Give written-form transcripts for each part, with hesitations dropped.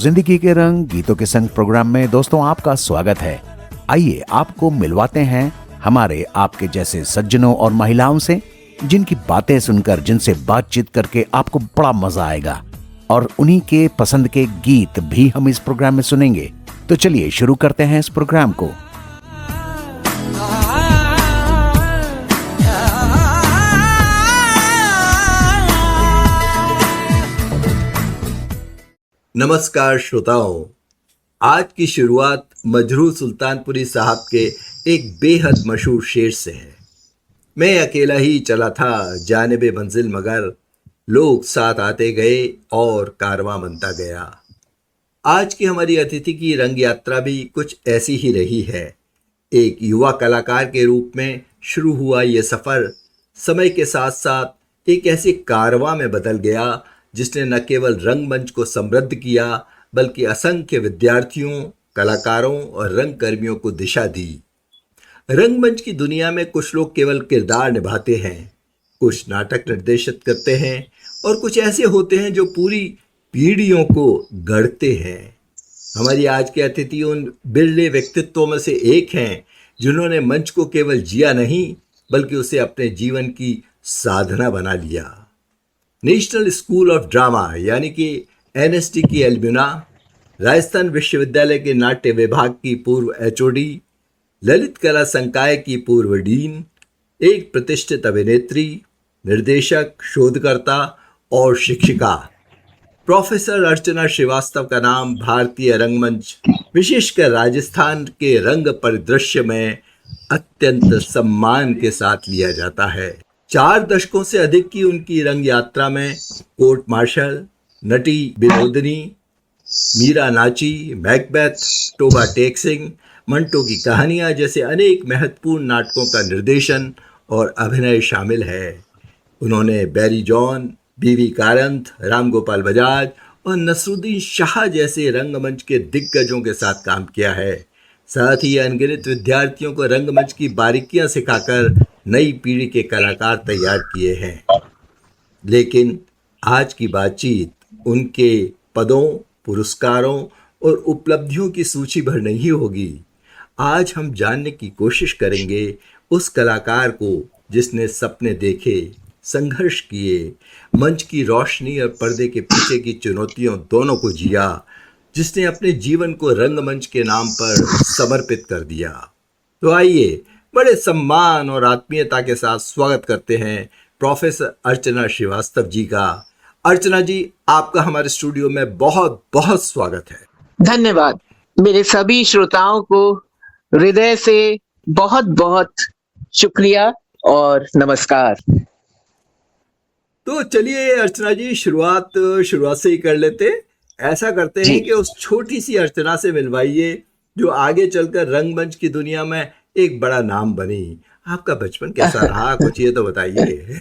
जिंदगी के रंग गीतों के संग प्रोग्राम में दोस्तों आपका स्वागत है। आइए आपको मिलवाते हैं हमारे आपके जैसे सज्जनों और महिलाओं से, जिनकी बातें सुनकर, जिनसे बातचीत करके आपको बड़ा मजा आएगा और उन्हीं के पसंद के गीत भी हम इस प्रोग्राम में सुनेंगे। तो चलिए शुरू करते हैं इस प्रोग्राम को। नमस्कार श्रोताओं, आज की शुरुआत मजरूह सुल्तानपुरी साहब के एक बेहद मशहूर शेर से है। मैं अकेला ही चला था जानिबे मंजिल, मगर लोग साथ आते गए और कारवां बनता गया। आज की हमारी अतिथि की रंग यात्रा भी कुछ ऐसी ही रही है। एक युवा कलाकार के रूप में शुरू हुआ ये सफ़र समय के साथ साथ एक ऐसे कारवां में बदल गया जिसने न केवल रंगमंच को समृद्ध किया, बल्कि असंख्य विद्यार्थियों, कलाकारों और रंगकर्मियों को दिशा दी। रंगमंच की दुनिया में कुछ लोग केवल किरदार निभाते हैं, कुछ नाटक निर्देशित करते हैं और कुछ ऐसे होते हैं जो पूरी पीढ़ियों को गढ़ते हैं। हमारी आज के अतिथि उन बिरले व्यक्तित्वों में से एक हैं जिन्होंने मंच को केवल जिया नहीं, बल्कि उसे अपने जीवन की साधना बना लिया। नेशनल स्कूल ऑफ ड्रामा यानी कि एनएसडी की एल्म्युना, राजस्थान विश्वविद्यालय के नाट्य विभाग की पूर्व एचओडी, ललित कला संकाय की पूर्व डीन, एक प्रतिष्ठित अभिनेत्री, निर्देशक, शोधकर्ता और शिक्षिका प्रोफेसर अर्चना श्रीवास्तव का नाम भारतीय रंगमंच, विशेषकर राजस्थान के रंग परिदृश्य में अत्यंत सम्मान के साथ लिया जाता है। 4 दशकों से अधिक की उनकी रंग यात्रा में Court Martial, Nati Binodini, Meera Nachi, Macbeth, Toba Tek Singh, Manto की कहानियां जैसे अनेक महत्वपूर्ण नाटकों का निर्देशन और अभिनय शामिल है। उन्होंने बैरी जॉन, बीवी कारंथ, राम गोपाल बजाज और नसरुद्दीन शाह जैसे रंगमंच के दिग्गजों के साथ काम किया है। साथ ही अनगिनत विद्यार्थियों को रंगमंच की बारीकियां सिखाकर नई पीढ़ी के कलाकार तैयार किए हैं। लेकिन आज की बातचीत उनके पदों, पुरस्कारों और उपलब्धियों की सूची भर नहीं होगी। आज हम जानने की कोशिश करेंगे उस कलाकार को जिसने सपने देखे, संघर्ष किए, मंच की रोशनी और पर्दे के पीछे की चुनौतियों दोनों को जिया, जिसने अपने जीवन को रंगमंच के नाम पर समर्पित कर दिया। तो आइए बड़े सम्मान और आत्मीयता के साथ स्वागत करते हैं प्रोफेसर अर्चना श्रीवास्तव जी का। अर्चना जी, आपका हमारे स्टूडियो में बहुत बहुत स्वागत है। धन्यवाद। मेरे सभी श्रोताओं को हृदय से बहुत बहुत शुक्रिया और नमस्कार। तो चलिए अर्चना जी, शुरुआत से ही कर लेते। ऐसा करते हैं कि उस छोटी सी अर्चना से मिलवाइए जो आगे चलकर रंगमंच की दुनिया में एक बड़ा नाम बनी। आपका बचपन कैसा रहा, कुछ ये तो बताइए।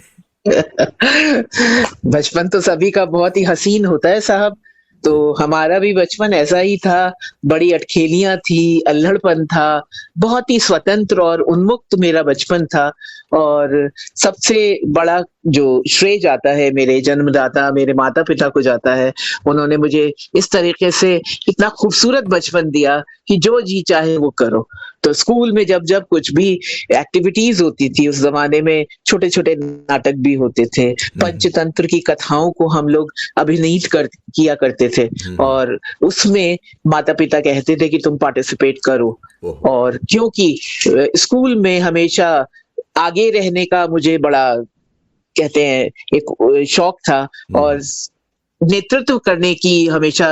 बचपन तो सभी का बहुत ही हसीन होता है साहब। तो हमारा भी बचपन ऐसा ही था। बड़ी अटखेलियां थी, अल्हड़पन था, बहुत ही स्वतंत्र और उन्मुक्त मेरा बचपन था। और सबसे बड़ा जो श्रेय जाता है मेरे जन्मदाता, मेरे माता पिता को जाता है। उन्होंने मुझे इस तरीके से इतना खूबसूरत बचपन दिया कि जो जी चाहे वो करो। तो स्कूल में जब जब कुछ भी एक्टिविटीज होती थी, उस जमाने में छोटे छोटे नाटक भी होते थे, पंचतंत्र की कथाओं को हम लोग अभिनीत किया करते थे और उसमें माता पिता कहते थे कि तुम पार्टिसिपेट करो। और क्योंकि स्कूल में हमेशा आगे रहने का मुझे बड़ा, कहते हैं, एक शौक था और नेतृत्व करने की हमेशा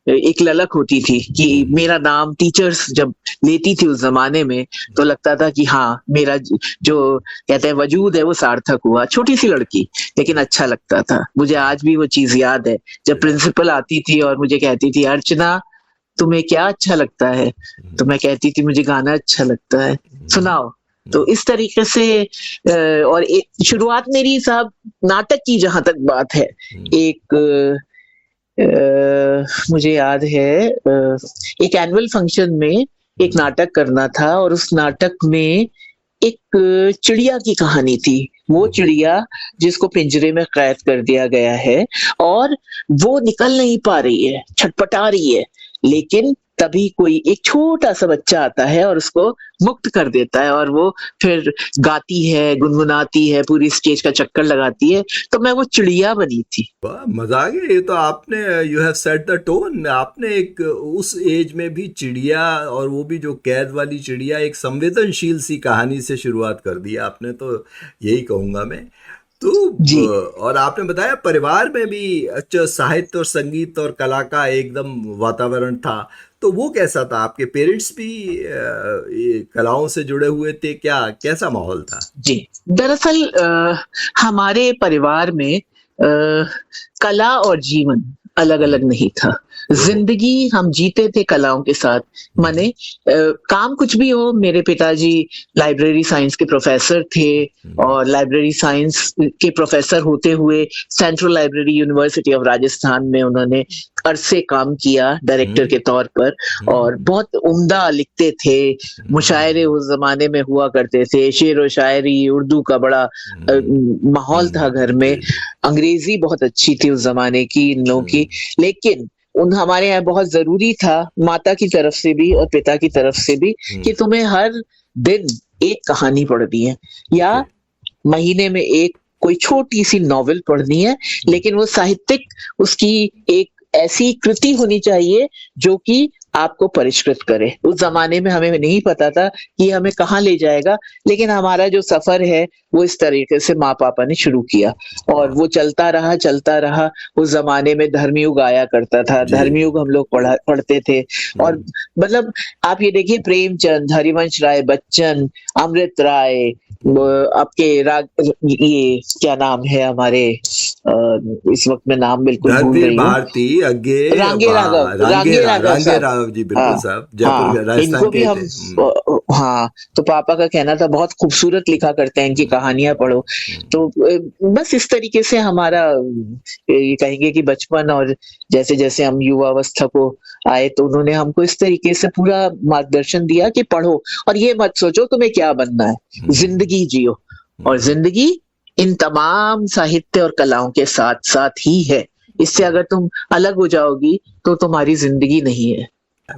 एक ललक होती थी कि मेरा नाम टीचर्स जब लेती थी उस जमाने में तो लगता था कि हाँ, मेरा जो कहते हैं वजूद है वो सार्थक हुआ। छोटी सी लड़की, लेकिन अच्छा लगता था। मुझे आज भी वो चीज याद है जब प्रिंसिपल आती थी और मुझे कहती थी, अर्चना तुम्हें क्या अच्छा लगता है? तो मैं कहती थी मुझे गाना अच्छा लगता है, सुनाओ। तो इस तरीके से और शुरुआत मेरी साहब नाटक की जहां तक बात है, एक मुझे याद है एक एनुअल फंक्शन में एक नाटक करना था और उस नाटक में एक चिड़िया की कहानी थी वो चिड़िया जिसको पिंजरे में कैद कर दिया गया है और वो निकल नहीं पा रही है, छटपटा रही है, लेकिन तभी कोई एक छोटा सा बच्चा आता है और उसको मुक्त कर देता है और वो फिर गाती है, गुनगुनाती है, पूरी स्टेज का चक्कर लगाती है। तो मैं वो चिड़िया बनी थी। वाह, मजा आ गया। ये तो आपने, you have set the tone. आपने एक उस एज में भी चिड़िया, और वो भी जो कैद वाली चिड़िया, एक संवेदनशील सी कहानी से शुरुआत कर दी आपने, तो यही कहूंगा मैं। तो जी। और आपने बताया परिवार में भी अच्छा साहित्य और संगीत और कला का एकदम वातावरण था, तो वो कैसा था? आपके पेरेंट्स भी ये कलाओं से जुड़े हुए थे क्या? कैसा माहौल था? जी, दरअसल हमारे परिवार में कला और जीवन अलग-अलग नहीं था। जिंदगी हम जीते थे कलाओं के साथ। माने काम कुछ भी हो, मेरे पिताजी लाइब्रेरी साइंस के प्रोफेसर थे और लाइब्रेरी साइंस के प्रोफेसर होते हुए central library university of Rajasthan में उन्होंने अरसे काम किया डायरेक्टर के तौर पर, और बहुत उम्दा लिखते थे। मुशायरे उस जमाने में हुआ करते थे, शेर व शायरी, उर्दू का बड़ा माहौल था घर में। अंग्रेजी बहुत अच्छी थी उस जमाने की इन लोगों की, लेकिन उन हमारे यहाँ बहुत जरूरी था, माता की तरफ से भी और पिता की तरफ से भी, कि तुम्हें हर दिन एक कहानी पढ़नी है या महीने में एक कोई छोटी सी नॉवेल पढ़नी है, लेकिन वो साहित्यिक, उसकी एक ऐसी कृति होनी चाहिए जो कि आपको परिष्कृत करे। उस जमाने में हमें नहीं पता था कि हमें कहाँ ले जाएगा, लेकिन हमारा जो सफर है वो इस तरीके से माँ पापा ने शुरू किया और वो चलता रहा। उस जमाने में धर्मयुग आया करता था, धर्मयुग हम लोग पढ़ते थे। और मतलब आप ये देखिए, प्रेमचंद, हरिवंश राय बच्चन, अमृत राय, आपके ये क्या नाम है हमारे, इस वक्त में नाम बिल्कुल भूल रही हूँ, भारती, रांगे राव जी, बिल्कुल साहब, जयपुर राजस्थान इनको भी के हम थे। हाँ, तो पापा का कहना था बहुत खूबसूरत लिखा करते हैं, इनकी कहानियां पढ़ो। तो बस इस तरीके से हमारा ये कहेंगे कि बचपन, और जैसे जैसे हम युवावस्था को आए तो उन्होंने हमको इस तरीके से पूरा मार्गदर्शन दिया कि पढ़ो और ये मत सोचो तुम्हें क्या बनना है, जिंदगी जियो। और जिंदगी इन तमाम साहित्य और कलाओं के साथ साथ ही है। इससे अगर तुम अलग हो जाओगी तो तुम्हारी जिंदगी नहीं है।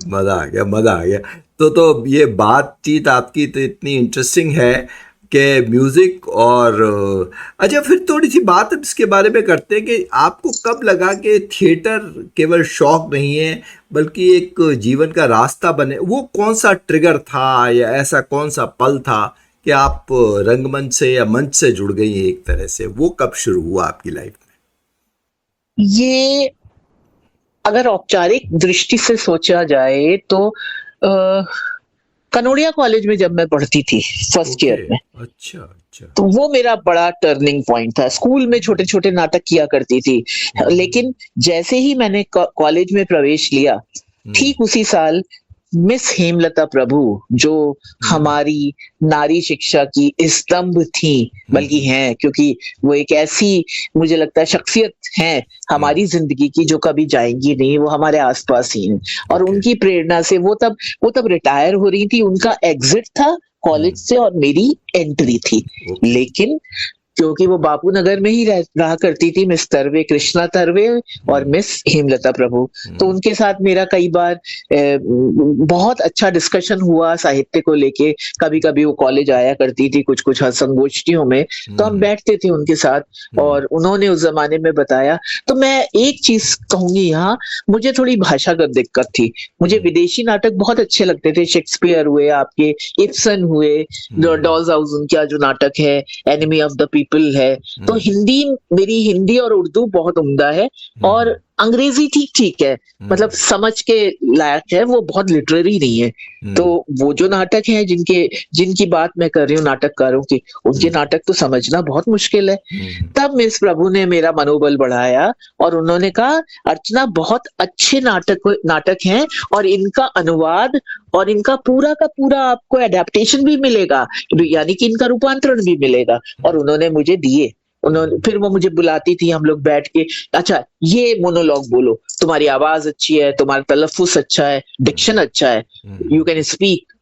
मजा आ गया। तो ये बातचीत आपकी तो इतनी इंटरेस्टिंग है कि म्यूजिक और अच्छा, फिर थोड़ी सी बात अब इसके बारे में करते हैं कि आपको कब लगा कि थिएटर केवल शौक नहीं है बल्कि एक जीवन का रास्ता बने? वो कौन सा ट्रिगर था या ऐसा कौन सा पल था कि आप रंगमंच से या मंच से जुड़ गई एक तरह से? वो कब शुरू हुआ आपकी लाइफ में? ये अगर औपचारिक दृष्टि से सोचा जाए तो कनोडिया कॉलेज में जब मैं पढ़ती थी फर्स्ट ईयर में, अच्छा, तो वो मेरा बड़ा टर्निंग पॉइंट था। स्कूल में छोटे छोटे नाटक किया करती थी, लेकिन जैसे ही मैंने कॉलेज में प्रवेश लिया, ठीक उसी साल मिस हेमलता प्रभु, जो हमारी नारी शिक्षा की स्तंभ थी, बल्कि हैं, क्योंकि वो एक ऐसी, मुझे लगता है, शख्सियत है हमारी जिंदगी की जो कभी जाएंगी नहीं, वो हमारे आसपास ही हैं। और उनकी प्रेरणा से वो तब रिटायर हो रही थी, उनका एग्जिट था कॉलेज से और मेरी एंट्री थी। लेकिन क्योंकि वो बापू नगर में ही रहा करती थी, मिस तरवे, कृष्णा तरवे और मिस हेमलता प्रभु, तो उनके साथ मेरा कई बार बहुत अच्छा डिस्कशन हुआ साहित्य को लेके। कभी कभी वो कॉलेज आया करती थी कुछ कुछ संगोष्ठियों में, तो हम बैठते थे उनके साथ और उन्होंने उस जमाने में बताया। तो मैं एक चीज कहूंगी यहाँ, मुझे थोड़ी भाषागत दिक्कत थी। मुझे विदेशी नाटक बहुत अच्छे लगते थे, शेक्सपियर हुए, आपके इब्सन हुए, डॉल्स हाउस उनका जो नाटक है, एनिमी ऑफ द पीपल है। तो मेरी हिंदी और उर्दू बहुत उम्दा है, और अंग्रेजी ठीक ठीक है, मतलब समझ के लायक है, वो बहुत लिटरेरी नहीं है। तो वो जो नाटक है जिनकी बात मैं कर रही हूँ, नाटककारों की, उनके नाटक तो समझना बहुत मुश्किल है। तब मिस प्रभु ने मेरा मनोबल बढ़ाया और उन्होंने कहा, अर्चना बहुत अच्छे नाटक हैं और इनका अनुवाद और इनका पूरा का पूरा आपको एडेप्टेशन भी मिलेगा, यानी कि इनका रूपांतरण भी मिलेगा। और उन्होंने मुझे दिए। फिर वो मुझे बुलाती थी, हम लोग बैठ के, अच्छा ये मोनोलॉग बोलो, तुम्हारी आवाज अच्छी है, तुम्हारा तलफ्फुज अच्छा है, डिक्शन अच्छा है, you can speak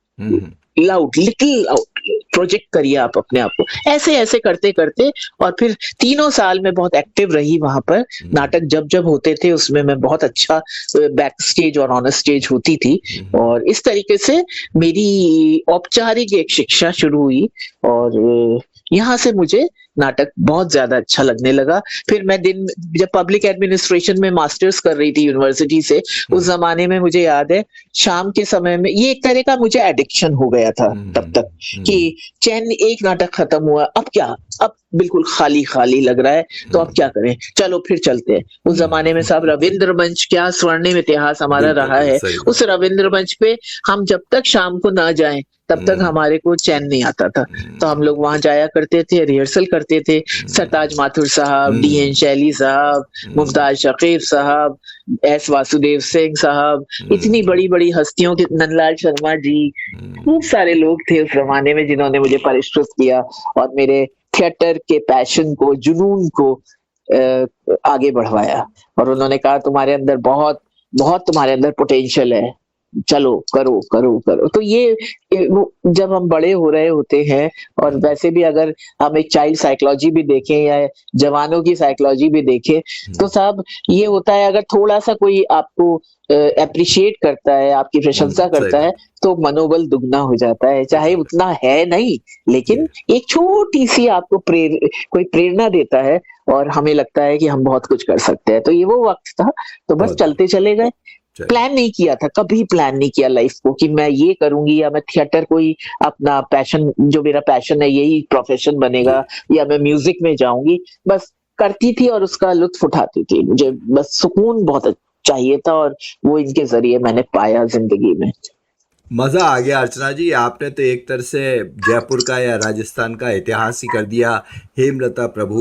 loud, little loud, project करिए आप अपने आप को, ऐसे ऐसे करते करते। और फिर 3 साल में बहुत एक्टिव रही वहां पर। नाटक जब जब होते थे उसमें मैं बहुत अच्छा बैक स्टेज और ऑन स्टेज होती थी। और इस तरीके से मेरी औपचारिक एक शिक्षा शुरू हुई और यहाँ से मुझे नाटक बहुत ज्यादा अच्छा लगने लगा। फिर मैं जब पब्लिक एडमिनिस्ट्रेशन में मास्टर्स कर रही थी यूनिवर्सिटी से, उस जमाने में मुझे याद है शाम के समय में ये एक तरह का मुझे एडिक्शन हो गया था तब तक कि चैन, एक नाटक खत्म हुआ, अब क्या, अब बिल्कुल खाली खाली लग रहा है, तो अब क्या करें, चलो फिर चलते हैं। उस जमाने में साहब रविंद्र मंच, क्या स्वर्णिम इतिहास हमारा रहा है। उस रविंद्र मंच पे हम जब तक शाम को ना जाएं तब तक हमारे को चैन नहीं आता था। तो हम लोग वहां जाया करते थे, रिहर्सल करते थे। सरताज माथुर साहब, डी.एन. शैली साहब, मुमताज शकीब साहब, एस वासुदेव सिंह साहब, इतनी बड़ी बड़ी हस्तियों के, नंदलाल शर्मा जी, खूब सारे लोग थे उस जमाने में जिन्होंने मुझे परिष्कृत किया और मेरे थिएटर के पैशन को, जुनून को आगे बढ़वाया। और उन्होंने कहा तुम्हारे अंदर बहुत बहुत तुम्हारे अंदर पोटेंशियल है, चलो करो करो करो। तो ये जब हम बड़े हो रहे होते हैं, और वैसे भी अगर हम एक चाइल्ड साइकोलॉजी भी देखें या जवानों की साइकोलॉजी भी देखें, तो साहब ये होता है अगर थोड़ा सा कोई आपको अप्रिशिएट करता है, आपकी प्रशंसा करता है, तो मनोबल दुगना हो जाता है। चाहे उतना है नहीं, लेकिन एक छोटी सी आपको कोई प्रेरणा देता है और हमें लगता है कि हम बहुत कुछ कर सकते हैं। तो ये वो वक्त था, तो बस चलते चले गए। प्लान नहीं किया था, कभी प्लान नहीं किया लाइफ को कि मैं ये करूंगी या मैं थिएटर को ही अपना पैशन, जो मेरा पैशन है यही प्रोफेशन बनेगा, या मैं म्यूजिक में जाऊंगी। बस करती थी और उसका लुत्फ उठाती थी। मुझे बस सुकून बहुत चाहिए था और वो इनके जरिए मैंने पाया जिंदगी में। मजा आ गया अर्चना जी, आपने तो एक तरह से जयपुर का या राजस्थान का इतिहास ही कर दिया। हेमलता प्रभु,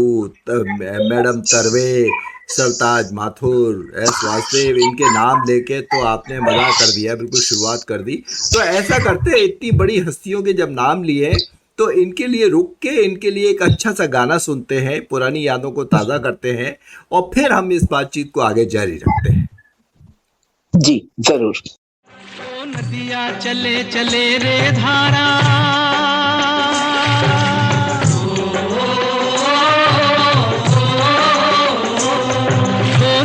मैडम तरवे, सरताज माथुर, एस वासुदेव, इनके नाम लेके तो आपने मजा कर दिया, बिल्कुल शुरुआत कर दी। तो ऐसा करते, इतनी बड़ी हस्तियों के जब नाम लिए तो इनके लिए रुक के इनके लिए एक अच्छा सा गाना सुनते हैं, पुरानी यादों को ताज़ा करते हैं और फिर हम इस बातचीत को आगे जारी रखते हैं। जी जरूर। नदिया चले चले रे धारा,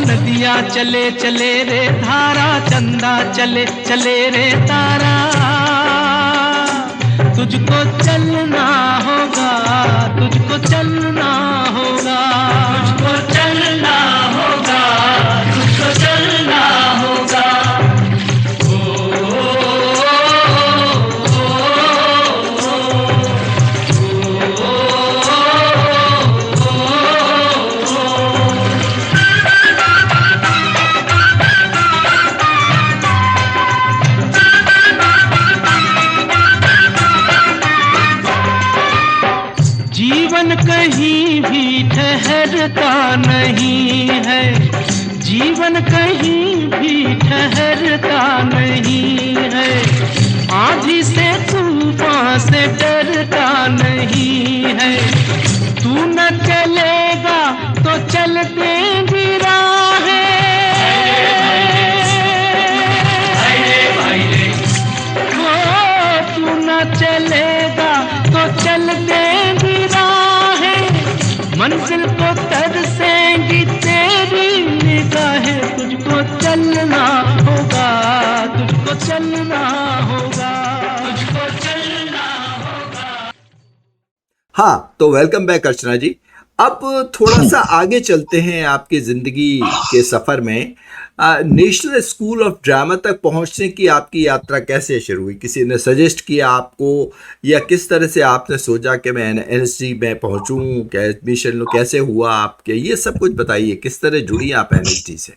नदिया चले चले रे धारा, चंदा चले चले रे तारा, तुझको चलना होगा, तुझको चलना होगा, तुझको चलना होगा, तुझको चलना होगा। जीवन कहीं भी ठहरता नहीं है, जीवन कहीं भी ठहरता नहीं है, आंधी से तूफान से डरता नहीं है। तू न चलेगा तो चलते भी राहें, तू न चलेगा तो चलते भी राहें, मंजिल को तरसेंगी तेरी निगाहें, तुझको चलना होगा, तुझको चलना होगा, तुझको चलना होगा। हाँ, तो वेलकम बैक अर्चना जी। अब थोड़ा सा आगे चलते हैं आपकी ज़िंदगी के सफ़र में। नेशनल स्कूल ऑफ ड्रामा तक पहुंचने की आपकी यात्रा कैसे शुरू हुई? किसी ने सजेस्ट किया आपको या किस तरह से आपने सोचा कि मैं एनएसडी में पहुंचूं, क्या एडमिशन लो, कैसे हुआ आपके, ये सब कुछ बताइए। किस तरह जुड़ी आप एनएसडी से?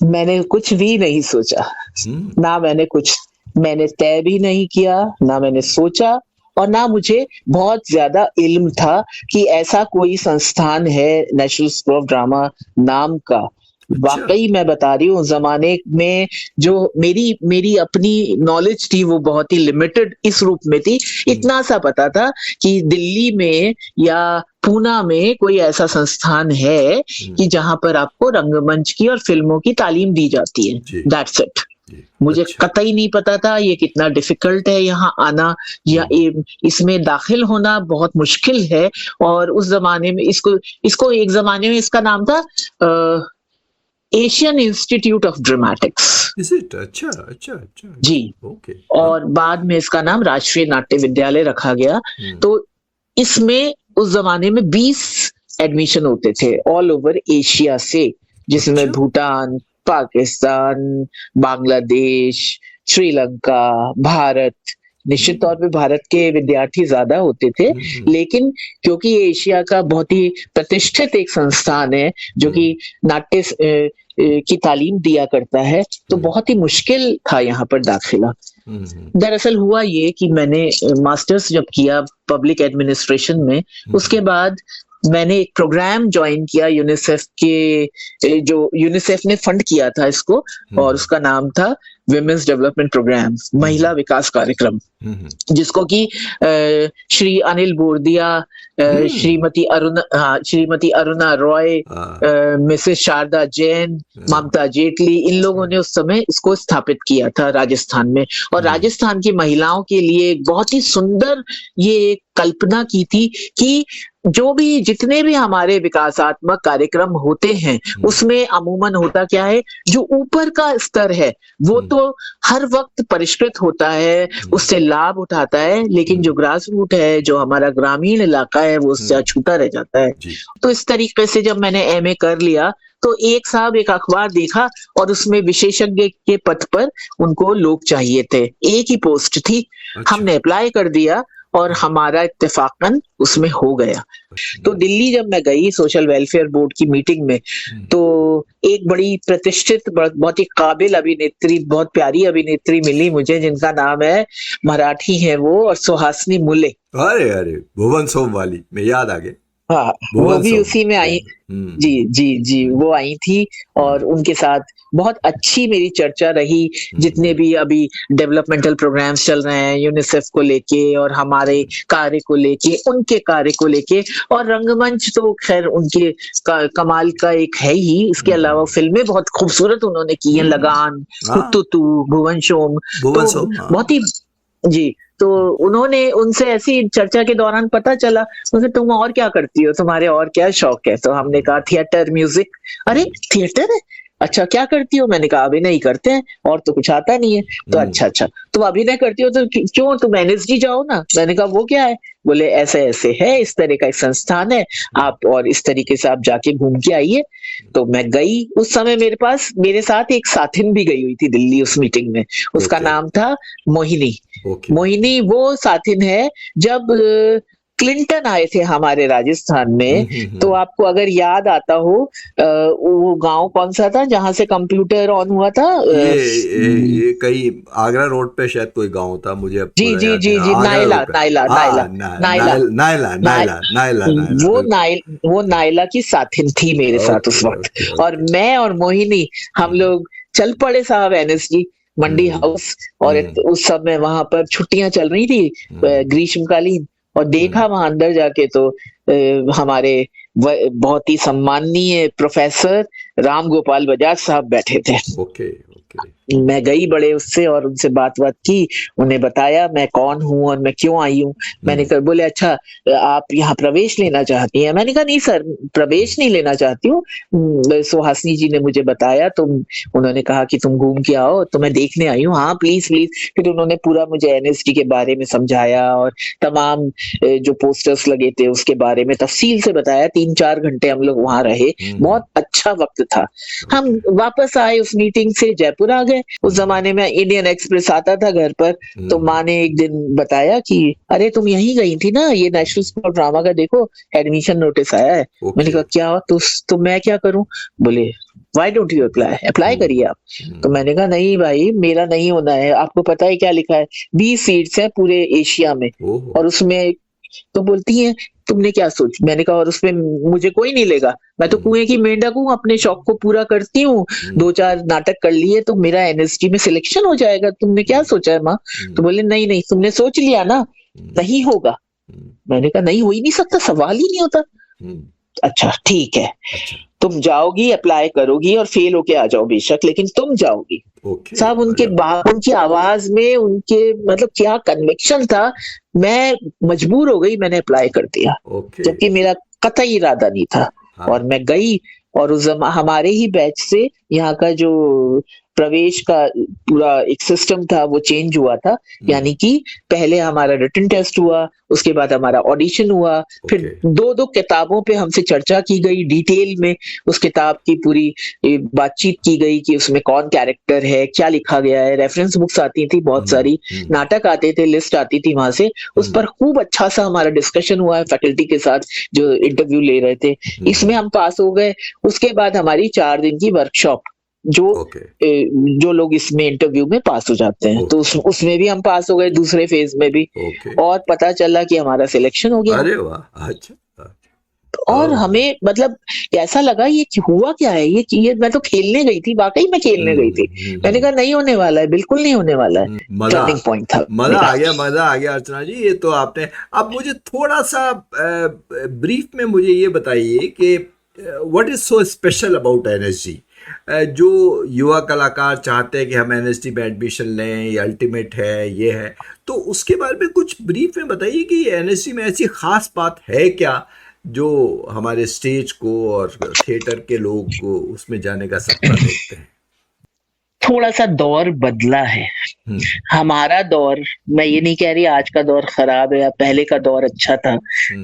मैंने कुछ भी नहीं सोचा, ना मैंने तय भी नहीं किया, ना मैंने सोचा, और ना मुझे बहुत ज्यादा इल्म था कि ऐसा कोई संस्थान है नेशनल स्कूल ऑफ ड्रामा नाम का। वाकई मैं बता रही हूँ, उस जमाने में जो मेरी अपनी नॉलेज थी वो बहुत ही लिमिटेड इस रूप में थी। इतना सा पता था कि दिल्ली में या पूना में कोई ऐसा संस्थान है कि जहां पर आपको रंगमंच की और फिल्मों की तालीम दी जाती है, दैट्स इट। मुझे अच्छा। कतई नहीं पता था ये कितना डिफिकल्ट है यहाँ आना या इसमें दाखिल होना बहुत मुश्किल है। और उस जमाने में इसको इसको एक जमाने में इसका नाम था Asian institute of dramatics. Is it? अच्छा अच्छा अच्छा। जी। ओके। और बाद में इसका नाम राष्ट्रीय नाट्य विद्यालय रखा गया। तो इसमें उस जमाने में 20 एडमिशन होते थे ऑल ओवर एशिया से, जिसमें अच्छा। भूटान, पाकिस्तान, बांग्लादेश, श्रीलंका, भारत, निश्चित तौर पे भारत के विद्यार्थी ज्यादा होते थे, लेकिन क्योंकि ये एशिया का बहुत ही प्रतिष्ठित एक संस्थान है जो कि नाट्य की तालीम दिया करता है, तो बहुत ही मुश्किल था यहाँ पर दाखिला। दरअसल हुआ ये कि मैंने मास्टर्स जब किया पब्लिक एडमिनिस्ट्रेशन में, उसके बाद मैंने एक प्रोग्राम ज्वाइन किया यूनिसेफ के, जो यूनिसेफ ने फंड किया था इसको, और उसका नाम था विमेंस डेवलपमेंट प्रोग्राम, महिला विकास कार्यक्रम, जिसको कि श्री अनिल बोरदिया, श्रीमती अरुणा रॉय, मिसेस शारदा जैन, ममता जेटली, इन लोगों ने उस समय इसको स्थापित किया था राजस्थान में। और राजस्थान की महिलाओं के लिए एक बहुत ही सुंदर ये कल्पना की थी कि जो भी जितने भी हमारे विकासात्मक कार्यक्रम होते हैं उसमें अमूमन होता क्या है, जो ऊपर का स्तर है वो तो हर वक्त परिष्कृत होता है, उससे लाभ उठाता है, लेकिन जो ग्रास रूट है, जो हमारा ग्रामीण इलाका है, वो उससे अछूता रह जाता है। तो इस तरीके से जब मैंने एमए कर लिया तो एक साहब एक अखबार देखा और उसमें विशेषज्ञ के पद पर उनको लोग चाहिए थे, एक ही पोस्ट थी। हमने अप्लाई कर दिया और हमारा इत्तेफाकन उसमें हो गया। तो दिल्ली जब मैं गई सोशल वेलफेयर बोर्ड की मीटिंग में, तो एक बड़ी प्रतिष्ठित बहुत ही काबिल अभिनेत्री, बहुत प्यारी अभिनेत्री मिली मुझे, जिनका नाम है, मराठी है वो, और सुहासिनी मुले। अरे अरे, भुवन सोम वाली, मैं याद आ गया। हाँ, वो भी उसी में आई। जी जी जी, वो आई थी और उनके साथ बहुत अच्छी मेरी चर्चा रही। जितने भी अभी डेवलपमेंटल प्रोग्राम्स चल रहे हैं यूनिसेफ को लेके और हमारे कार्य को लेके, उनके कार्य को लेके, और रंगमंच तो खैर उनके कमाल का एक है ही। इसके अलावा फिल्में बहुत खूबसूरत उन्होंने की हैं, लगान, हुतुतु, भुवन सोम, तो बहुत ही जी। तो उन्होंने उनसे ऐसी चर्चा के दौरान पता चला, उनसे तुम और क्या करती हो, तुम्हारे और क्या शौक है? तो हमने कहा थिएटर, म्यूजिक। अरे थिएटर है, अच्छा क्या करती हो? मैंने कहा अभिनय करते हैं और तो कुछ आता नहीं है। तो अच्छा तुम अभिनय करती हो तो क्यों तुम एनएसडी जाओ ना। मैंने कहा वो क्या है? बोले ऐसे ऐसे है, इस तरह का एक संस्थान है, आप और इस तरीके से आप जाके घूम के आइए। तो मैं गई। उस समय मेरे साथ एक साथिन भी गई हुई थी दिल्ली उस मीटिंग में, उसका नाम था मोहिनी। मोहिनी वो साथिन है जब क्लिंटन आए थे हमारे राजस्थान में, तो आपको अगर याद आता हो, वो गांव कौन सा था जहां से कंप्यूटर ऑन हुआ था? ये कहीं आगरा रोड पे शायद कोई गांव था, मुझे अब जी जी जी जी, नायला। वो नायला की साथिन थी मेरे साथ उस वक्त। और मैं और मोहिनी हम लोग चल पड़े साहब एनएसडी मंडी हाउस। और उस समय वहां पर छुट्टियां चल रही थी ग्रीष्मकालीन, और देखा वहां अंदर जाके तो हमारे बहुत ही सम्माननीय प्रोफेसर राम गोपाल बजाज साहब बैठे थे। मैं गई बड़े उससे और उनसे बात की, उन्हें बताया मैं कौन हूँ और मैं क्यों आई हूँ। मैंने कहा, बोले अच्छा आप यहाँ प्रवेश लेना चाहती हैं? मैंने कहा नहीं सर, प्रवेश नहीं लेना चाहती हूँ, सुहासिनी जी ने मुझे बताया, उन्होंने कहा कि तुम घूम के आओ तो मैं देखने आई हूँ। हाँ प्लीज प्लीज। फिर उन्होंने पूरा मुझे एनएसडी के बारे में समझाया और तमाम जो पोस्टर्स लगे थे उसके बारे में तफसील से बताया। 3-4 घंटे हम लोग वहां रहे, बहुत अच्छा वक्त था। हम वापस आए उस मीटिंग से, जयपुर आ गए। उस जमाने में इंडियन एक्सप्रेस आता था घर पर, तो माँ ने एक दिन बताया कि अरे तुम यहीं गई थी ना, ये नेशनल स्कूल ऑफ ड्रामा का देखो एडमिशन नोटिस आया है। मैंने कहा क्या हुआ? तो मैं क्या करूं? बोले व्हाई डोंट यू अप्लाई करिए आप। तो मैंने कहा नहीं भाई, मेरा नहीं होना है। आपको पता है क्या लिखा है? 20 सीट्स हैं पूरे एशिया में, और उसमें तो बोलती है तुमने क्या सोच? मैंने कहा और उसमें मुझे कोई नहीं लेगा, मैं तो कुएं की मेंढक हूँ, अपने शौक को पूरा करती हूँ, 2-4 नाटक कर लिए तो मेरा एनएसडी में सिलेक्शन हो जाएगा, तुमने क्या सोचा है माँ? तो बोले नहीं नहीं, तुमने सोच लिया ना, नहीं होगा। मैंने कहा नहीं, हो ही नहीं सकता, सवाल ही नहीं होता। अच्छा ठीक है, तुम जाओगी, अप्लाई करोगी और फेल होके आ जाओ बेशक, लेकिन तुम जाओगी। ओके। साहब उनके उनकी आवाज में उनके मतलब क्या कन्विक्शन था, मैं मजबूर हो गई, मैंने अप्लाई कर दिया, ओके। जबकि मेरा कतई इरादा नहीं था। हाँ। और मैं गई, और हमारे ही बैच से यहाँ का जो प्रवेश का पूरा एक सिस्टम था वो चेंज हुआ था। यानी कि पहले हमारा रिटन टेस्ट हुआ, उसके बाद हमारा ऑडिशन हुआ, फिर ओके। दो चकिताबों पे हमसे चर्चा की गई डिटेल में, उस किताब की पूरी बातचीत की गई कि उसमें कौन कैरेक्टर है, क्या लिखा गया है, रेफरेंस बुक्स आती थी बहुत सारी, नाटक आते थे, लिस्ट आती थी वहां से, उस पर खूब अच्छा सा हमारा डिस्कशन हुआ है फैकल्टी के साथ जो इंटरव्यू ले रहे थे। इसमें हम पास हो गए। उसके बाद हमारी 4 दिन की वर्कशॉप, जो ओके। जो लोग इसमें इंटरव्यू में पास हो जाते हैं, तो उसमें भी हम पास हो गए, दूसरे फेज में भी। ओके। और पता चला कि हमारा सिलेक्शन हो गया। अरे वाह, अच्छा। और हमें मतलब ऐसा लगा ये हुआ क्या है, ये मैं तो खेलने गई थी, वाकई में खेलने गई थी। मैंने कहा नहीं होने वाला है, बिल्कुल नहीं होने वाला है। टर्निंग पॉइंट था, मजा आ गया अर्चना जी। ये तो आपने, अब मुझे थोड़ा सा ब्रीफ में मुझे ये बताइए कि what is so special about NSG, जो युवा कलाकार चाहते हैं कि हम एनएसडी में एडमिशन लें, ये अल्टीमेट है, ये है, तो उसके बारे में कुछ ब्रीफ में बताइए कि एनएसडी में ऐसी खास बात है क्या जो हमारे स्टेज को और थिएटर के लोग को उसमें जाने का सपना देखते हैं। थोड़ा सा दौर बदला है। हमारा दौर, मैं ये नहीं कह रही आज का दौर खराब है या पहले का दौर अच्छा था,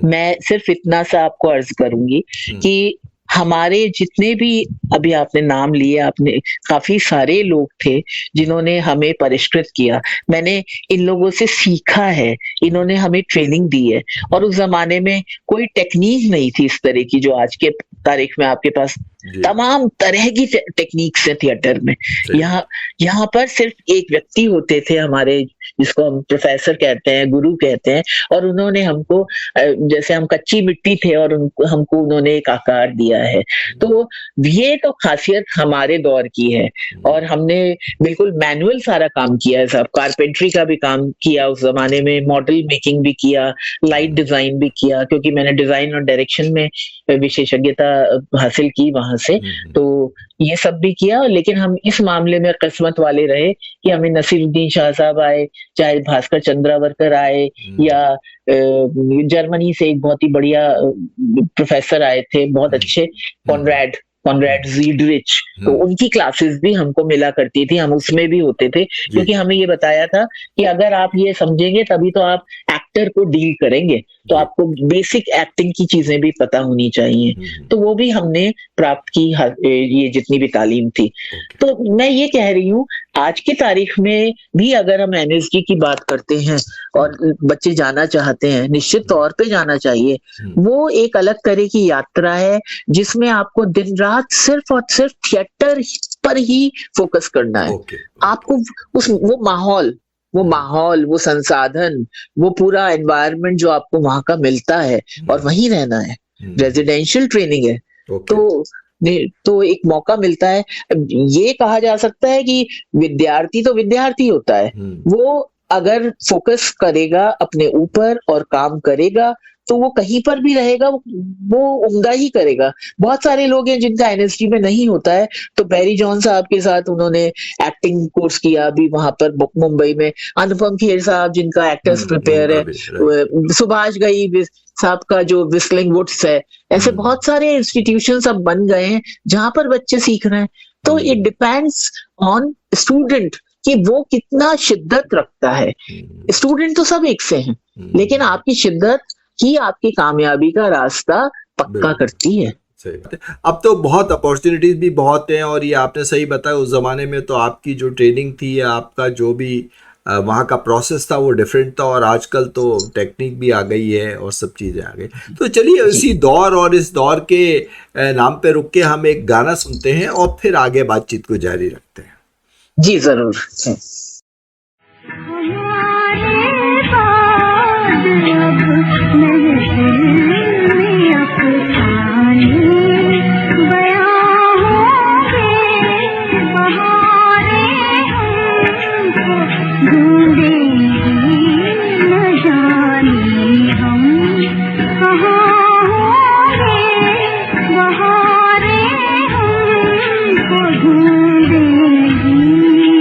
मैं सिर्फ इतना सा आपको अर्ज करूंगी कि हमारे जितने भी अभी आपने नाम लिए, आपने काफी सारे लोग थे जिन्होंने हमें परिष्कृत किया। मैंने इन लोगों से सीखा है, इन्होंने हमें ट्रेनिंग दी है। और उस जमाने में कोई टेक्निक नहीं थी इस तरह की जो आज के तारीख में आपके पास तमाम तरह की टेक्निक्स है थिएटर में। यहाँ पर सिर्फ एक व्यक्ति होते थे हमारे, जिसको हम प्रोफेसर कहते हैं, गुरु कहते हैं, और उन्होंने हमको, जैसे हम कच्ची मिट्टी थे और हमको उन्होंने एक आकार दिया है। तो ये तो खासियत हमारे दौर की है। और हमने बिल्कुल मैनुअल सारा काम किया है, सब कारपेंट्री का भी काम किया उस जमाने में, मॉडल मेकिंग भी किया, लाइट डिजाइन भी किया, क्योंकि मैंने डिजाइन और डायरेक्शन में विशेषज्ञता हासिल की वहां से, तो ये सब भी किया। लेकिन हम इस मामले में किस्मत वाले रहे कि हमें नसीरुद्दीन शाह साहब आए, चाहे भास्कर चंद्रावरकर आए, या जर्मनी से एक बहुत ही बढ़िया प्रोफेसर आए थे, बहुत अच्छे, कॉनराड ज़ीडरिच, तो उनकी क्लासेस भी हमको मिला करती थी, हम उसमें भी होते थे, क्योंकि हमें ये बताया था कि अगर आप ये समझेंगे तभी तो आप एक्टर को डील करेंगे, तो आपको बेसिक एक्टिंग की चीजें भी पता होनी चाहिए। तो वो भी हमने प्राप्त की, ये जितनी भी तालीम थी। तो मैं ये कह रही हूँ, आज की तारीख में भी अगर हम एनएसजी की बात करते हैं और बच्चे जाना चाहते हैं, निश्चित तौर पे जाना चाहिए। वो एक अलग तरह की यात्रा है जिसमें आपको दिन रात सिर्फ और सिर्फ थिएटर पर ही फोकस करना है। आपको वो माहौल, वो संसाधन, वो पूरा एनवायरनमेंट जो आपको वहां का मिलता है, और वहीं रहना है। रेजिडेंशियल ट्रेनिंग है, तो एक मौका मिलता है। ये कहा जा सकता है कि विद्यार्थी तो विद्यार्थी होता है, वो अगर फोकस करेगा अपने ऊपर और काम करेगा तो वो कहीं पर भी रहेगा, वो उम्दा ही करेगा। बहुत सारे लोग हैं जिनका एनएसडी में नहीं होता है, तो बैरी जॉन साहब के साथ उन्होंने एक्टिंग कोर्स किया अभी वहां पर मुंबई में, अनुपम खेर साहब जिनका एक्टर्स प्रिपेयर है, सुभाष गई साहब का जो विस्लिंग वुड्स है, ऐसे बहुत सारे इंस्टीट्यूशन अब बन गए हैं जहां पर बच्चे सीख रहे हैं। तो इट डिपेंड्स ऑन स्टूडेंट कि वो कितना शिद्दत रखता है। स्टूडेंट तो सब एक से हैं, लेकिन आपकी शिद्दत ही आपकी कामयाबी का रास्ता पक्का करती है। अब तो बहुत अपॉर्चुनिटीज भी बहुत हैं, और ये आपने सही बताया, उस जमाने में तो आपकी जो ट्रेनिंग थी या आपका जो भी वहाँ का प्रोसेस था वो डिफरेंट था, और आजकल तो टेक्निक भी आ गई है और सब चीज़ें आ गई। तो चलिए इसी दौर और इस दौर के नाम पे रुक के हम एक गाना सुनते हैं और फिर आगे बातचीत को जारी रखते हैं। जी जरूर। ढूंढेगी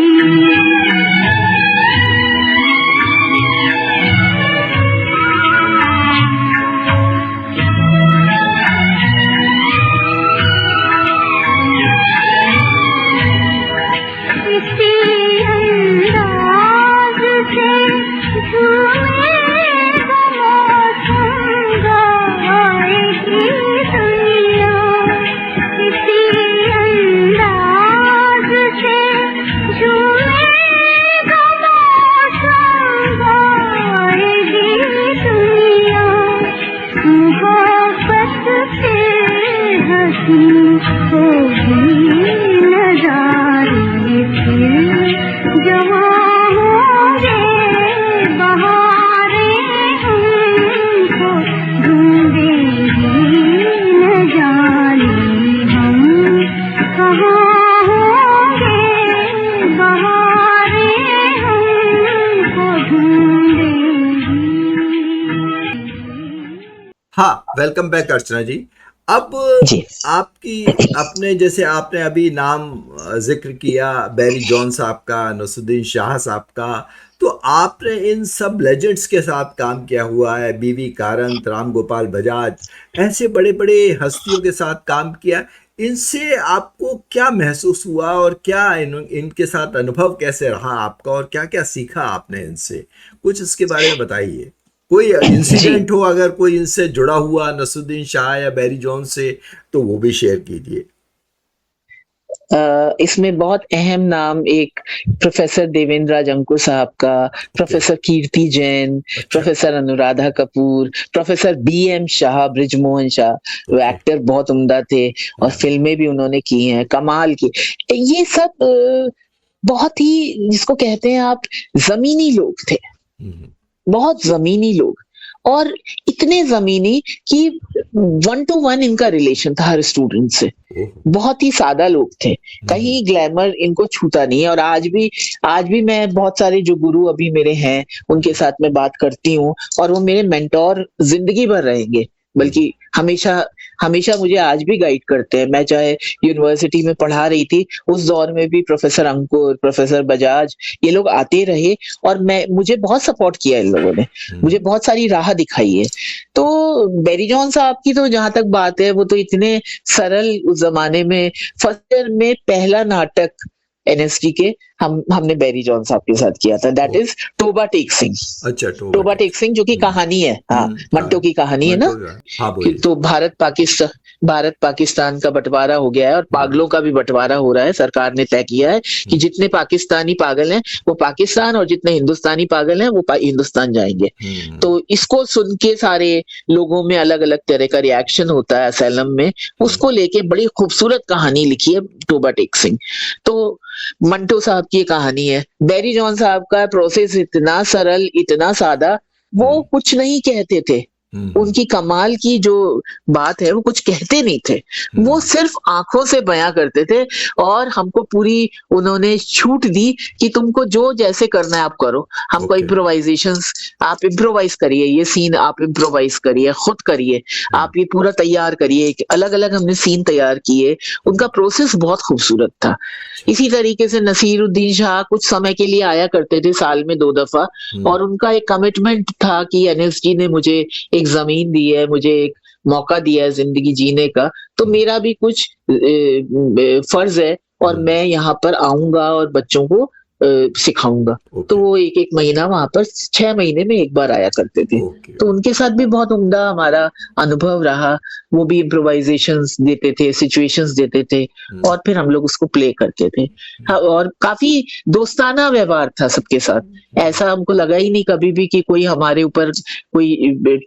हाँ, वेलकम बैक अर्चना जी। अब जी आपकी अपने जैसे आपने अभी नाम जिक्र किया बैरी जॉन साहब का, नसरुद्दीन शाह साहब का, तो आपने इन सब लेजेंड्स के साथ काम किया हुआ है, बीवी कारंत, राम गोपाल बजाज, ऐसे बड़े बड़े हस्तियों के साथ काम किया। इनसे आपको क्या महसूस हुआ और क्या इनके साथ अनुभव कैसे रहा आपका और क्या क्या सीखा आपने इनसे? कुछ इसके बारे में बताइए। कोई जी। इंसिडेंट हो अगर कोई इनसे जुड़ा हुआ नसरुद्दीन शाह या बैरी जॉन से, तो वो भी शेयर कीजिए। इसमें बहुत अहम नाम एक प्रोफेसर देवेंद्र राज अंकुर साहब का, ओके। प्रोफेसर कीर्ति जैन, अच्छा। Professor Anuradha Kapoor, professor B M Shah, Brijmohan Shah, वो ओके। एक्टर बहुत उम्दा थे और फिल्में भी उन्होंने की हैं, कमाल की। ये सब बहुत ही जिसको कहते हैं आप ज़मीनी लोग थे, हम्म। बहुत ज़मीनी लोग और इतने ज़मीनी कि 1 टू 1 इनका रिलेशन था हर स्टूडेंट से। ओहो। बहुत ही सादा लोग थे, हम्म। कहीं ग्लैमर इनको छूता नहीं है और आज भी मैं बहुत सारे जो गुरु अभी मेरे हैं, उनके साथ मैं बात करती हूँ और वो मेरे मेंटोर ज़िंदगी भर रहेंगे। हम्म। बल्कि हमेशा हमेशा मुझे आज भी गाइड करते हैं। मैं चाहे यूनिवर्सिटी में पढ़ा रही थी, उस दौर में भी प्रोफेसर अंकुर, प्रोफेसर बजाज ये लोग आते रहे और मुझे बहुत सपोर्ट किया इन लोगों ने। मुझे हम्म। बहुत सारी राह दिखाई है। तो बैरी जॉन साहब की तो जहाँ तक बात है, वो तो इतने सरल उस ज़माने में फर्स्ट ईयर में पहला नाटक एनएसडी के हमने बैरी जॉन साहब के साथ किया था। That O, is Toba Tek Singh. अच्छा, टोबा टोबाटेक। टेक सिंह जो कि कहानी है, हाँ, हाँ। मंटो की कहानी है ना? मंटो का, हाँ कि बोलिए। तो भारत-पाकिस्तान का बँटवारा हो गया है और हम्म। पागलों का भी बँटवारा हो रहा है। सरकार ने तय किया है कि हम्म। जितने पाकिस्तानी पागल हैं, वो पाकिस्तान और जितने हिंदुस्तानी पागल हैं, वो हिंदुस्तान जाएँगे। हम्म। तो इसको सुन के सारे लोगों में अलग-अलग तरह का रिएक्शन होता है असैलम में। हम्म। उसको लेके बड़ी खूबसूरत कहानी लिखी है टोबा टेक सिंह। तो मंटो साहब की ये कहानी है। बैरी जॉन साहब का प्रोसेस इतना सरल, इतना सादा, वो हम्म। कुछ नहीं कहते थे। हम्म। उनकी कमाल की जो बात है, वो कुछ कहते नहीं थे। वो हम्म। सिर्फ़ आँखों से बयाँ करते थे और हमको पूरी उन्होंने छूट दी कि तुमको जो जैसे करना है आप करो। हमको ओके। इम्प्रोवाइज़ेशंस आप इम्प्रोवाइज़ करिए, ये सीन आप इम्प्रोवाइज़ करिए, खुद करिए। हम्म। आप ये पूरा तैयार करिए। अलग-अलग हमने सीन तैयार किए। उनका प्रोसेस बहुत खूबसूरत था। अच्छा। इसी तरीके से नसीरुद्दीन शाह कुछ समय के लिए आया करते थे, साल में 2 दफ़ा हम्म। और उनका एक कमिटमेंट था कि एनएसडी ने मुझे एक ज़मीन दी है, मुझे एक मौका दिया है ज़िंदगी जीने का, तो हम्म। मेरा भी कुछ फ़र्ज़ है और हम्म। मैं यहाँ पर आऊँगा और बच्चों को सिखाऊँगा। तो ओके। वो 1-1 महीना वहाँ पर 6 महीने में 1 बार आया करते थे। ओके। तो उनके साथ भी बहुत उम्दा हमारा अनुभव रहा। वो भी इम्प्रोवाइज़ेशंस देते थे, सिचुएशंस देते थे हम्म। और फिर हम लोग उसको प्ले करते थे। हाँ, और काफ़ी दोस्ताना व्यवहार था सबके साथ। ऐसा हमको लगा ही नहीं कभी भी कि कोई हमारे ऊपर कोई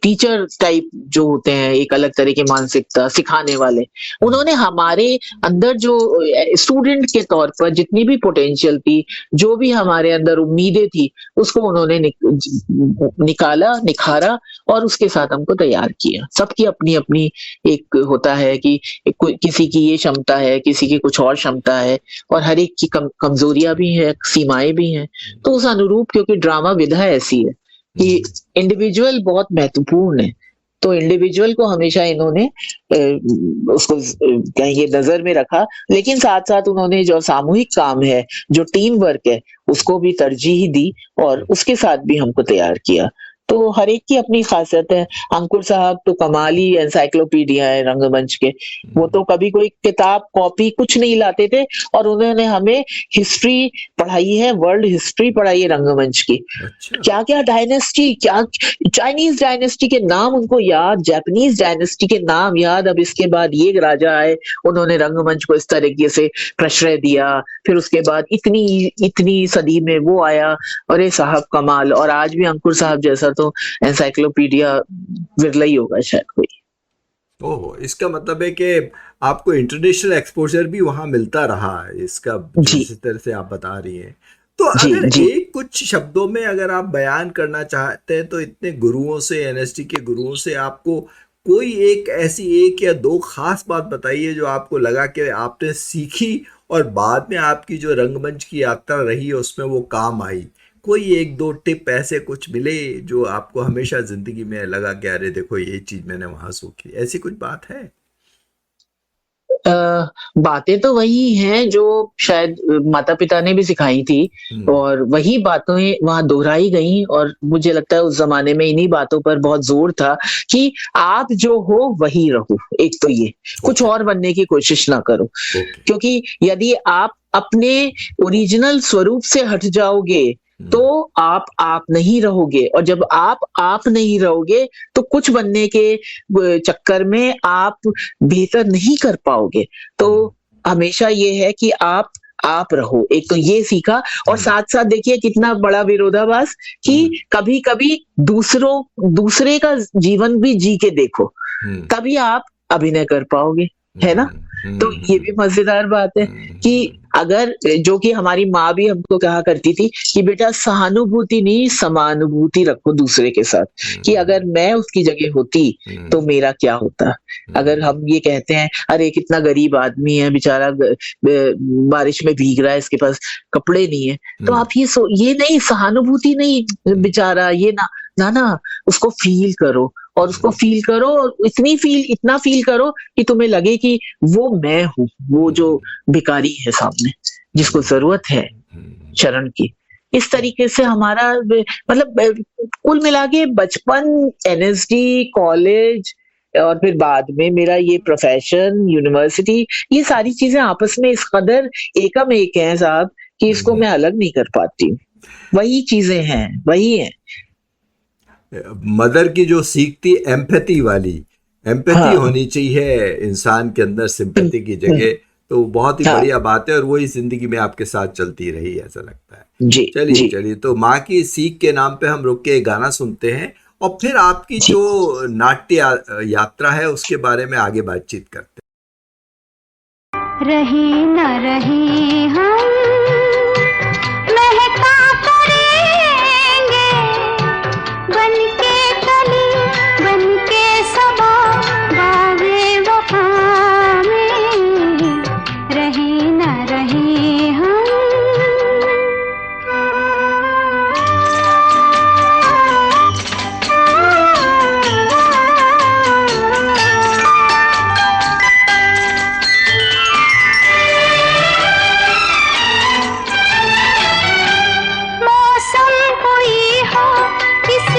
टीचर टाइप जो होते हैं, एक अलग तरह की मानसिकता सिखाने वाले। उन्होंने हमारे अंदर जो स्टूडेंट के तौर पर जितनी भी पोटेंशियल थी, जो भी हमारे अंदर उम्मीदें थी, उसको उन्होंने निकाला, निखारा और उसके साथ हमको तैयार किया। सबकी अपनी-अपनी एक होता है कि कोई किसी की ये क्षमता है, किसी की कुछ और क्षमता है और हर एक की कमज़ोरियाँ भी हैं, सीमाएँ भी हैं। तो उस अनुरूप क्योंकि ड्रामा विधा ऐसी है कि इंडिविजुअल बहुत महत्वपूर्ण है। तो इंडिविजुअल को हमेशा इन्होंने उसको कहेंगे नज़र में रखा, लेकिन साथ-साथ उन्होंने जो सामूहिक काम है, जो टीम वर्क है, उसको भी तरजीह दी और उसके साथ भी हमको तैयार किया। तो हर एक की अपनी ख़ासियत है। अंकुर साहब तो कमाल ही एनसाइक्लोपीडिया है रंगमंच के। वो तो कभी कोई किताब, कॉपी कुछ नहीं लाते थे और उन्होंने हमें हिस्ट्री पढ़ाई है, वर्ल्ड हिस्ट्री पढ़ाई है रंगमंच की। अच्छा। क्या-क्या डायनेस्टी, क्या चाइनीज़ डायनेस्टी के नाम उनको याद, जापानीज़ डायनेस्टी के नाम याद, अब इसके बाद ये राजा आए, उन्होंने रंगमंच को इस तरीके से प्रश्रय दिया, फिर उसके बाद इतनी सदी में वो आया, अरे साहब कमाल। और आज भी अंकुर साहब जैसा तो एनसाइक्लोपीडिया विरला ही होगा शायद कोई। ओह, इसका मतलब है कि आपको इंटरनेशनल एक्सपोजर भी वहाँ मिलता रहा है, इसका जी, जिस तरह से आप बता रही हैं। तो जी, अगर जी। एक कुछ शब्दों में अगर आप बयान करना चाहते हैं, तो इतने गुरुओं से, एनएसडी के गुरुओं से आपको कोई एक ऐसी 1 या 2 खास बात बताइए जो आपको लगा कि आपने सीखी और बाद में आपकी जो रंगमंच की यात्रा रही है उसमें वो काम आई। कोई एक दो टिप ऐसे कुछ मिले जो आपको हमेशा जिंदगी में लगा कि अरे देखो ये चीज मैंने वहां सीखी, ऐसी कुछ बात है? बातें तो वही हैं जो शायद माता पिता ने भी सिखाई थी, और वही बातें वहां दोहराई गई, और मुझे लगता है उस जमाने में इन्हीं बातों पर बहुत जोर था कि आप जो हो वही रहो। एक तो ये कुछ और बनने की कोशिश ना करो, क्योंकि यदि आप अपने ओरिजिनल स्वरूप से हट जाओगे तो आप नहीं रहोगे, और जब आप नहीं रहोगे तो कुछ बनने के चक्कर में आप बेहतर नहीं कर पाओगे। तो हमेशा ये है कि आप रहो, एक तो ये सीखा। और साथ साथ देखिए कितना बड़ा विरोधाभास कि कभी कभी दूसरे का जीवन भी जी के देखो, तभी आप अभिनय कर पाओगे, है ना। तो ये भी मजेदार बात है कि अगर, जो कि हमारी माँ भी हमको कहा करती थी कि बेटा सहानुभूति नहीं समानुभूति रखो दूसरे के साथ, कि अगर मैं उसकी जगह होती तो मेरा क्या होता। अगर हम ये कहते हैं अरे कितना गरीब आदमी है बेचारा, बारिश में भीग रहा है, इसके पास कपड़े नहीं है, तो आप ये नहीं, सहानुभूति नहीं, बेचारा ये ना उसको फील करो, और उसको फील करो, और इतना फील करो कि तुम्हें लगे कि वो मैं हूँ, वो जो भिखारी है सामने जिसको जरूरत है शरण की। इस तरीके से हमारा मतलब कुल मिला के बचपन, एनएसडी, कॉलेज, और फिर बाद में मेरा ये प्रोफेशन, यूनिवर्सिटी, ये सारी चीजें आपस में इस कदर एकम एक हैं साहब कि इसको मैं अलग नहीं कर पाती। वही चीजें हैं, वही है। मदर की जो सीख थी एम्पैथी वाली, एम्पैथी होनी चाहिए इंसान के अंदर, सिंपैथी की जगह, तो बहुत ही बढ़िया बात है, और वही जिंदगी में आपके साथ चलती रही ऐसा लगता है। चलिए तो माँ की सीख के नाम पे हम रुक के एक गाना सुनते हैं, और फिर आपकी जो नाट्य यात्रा है उसके बारे में आगे बातचीत करते हैं। रहे न रहे हम महका करेंगे, बनके कली बनके सबा बागे वफा में, रहे न रहे हम।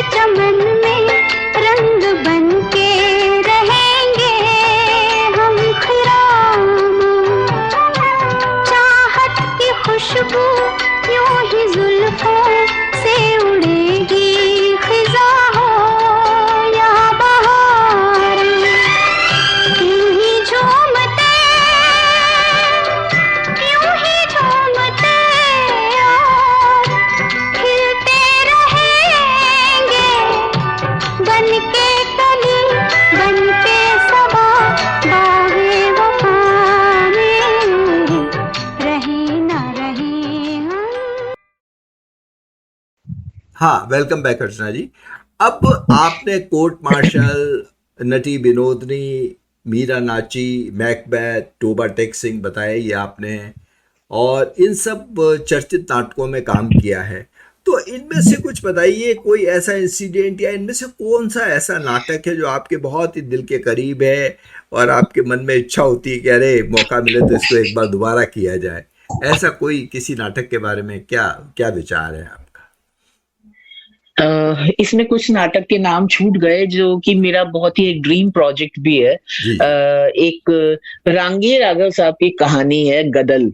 चमन में रंग बनके रहेंगे हम, खिरामा चाहत की खुशबू यूं ही जुल्फों से उड़ेगी, खिजा हो या बहार, यूं ही झूमते और खिलते रहेंगे, बनके कली बनके सबा बागे वफा में, रहे न रहे हम। हाँ, वेलकम बैक अर्चना जी। अब आपने कोर्ट मार्शल, नटी विनोदनी, मीरा नाची, मैकबेथ, टोबा टेक सिंह बताए ये आपने, और इन सब चर्चित नाटकों में काम किया है। तो इनमें से कुछ बताइए, कोई ऐसा इंसिडेंट या इनमें से कौन सा ऐसा नाटक है जो आपके बहुत ही दिल के करीब है और आपके मन में इच्छा होती है कि अरे मौका मिले तो इसको एक बार दोबारा किया जाए? ऐसा कोई किसी नाटक के बारे में क्या क्या विचार है आपका? इसमें कुछ नाटक के नाम छूट गए जो कि मेरा बहुत ही एक ड्रीम प्रोजेक्ट भी है। एक रांगे राघव साहब की कहानी है गदल।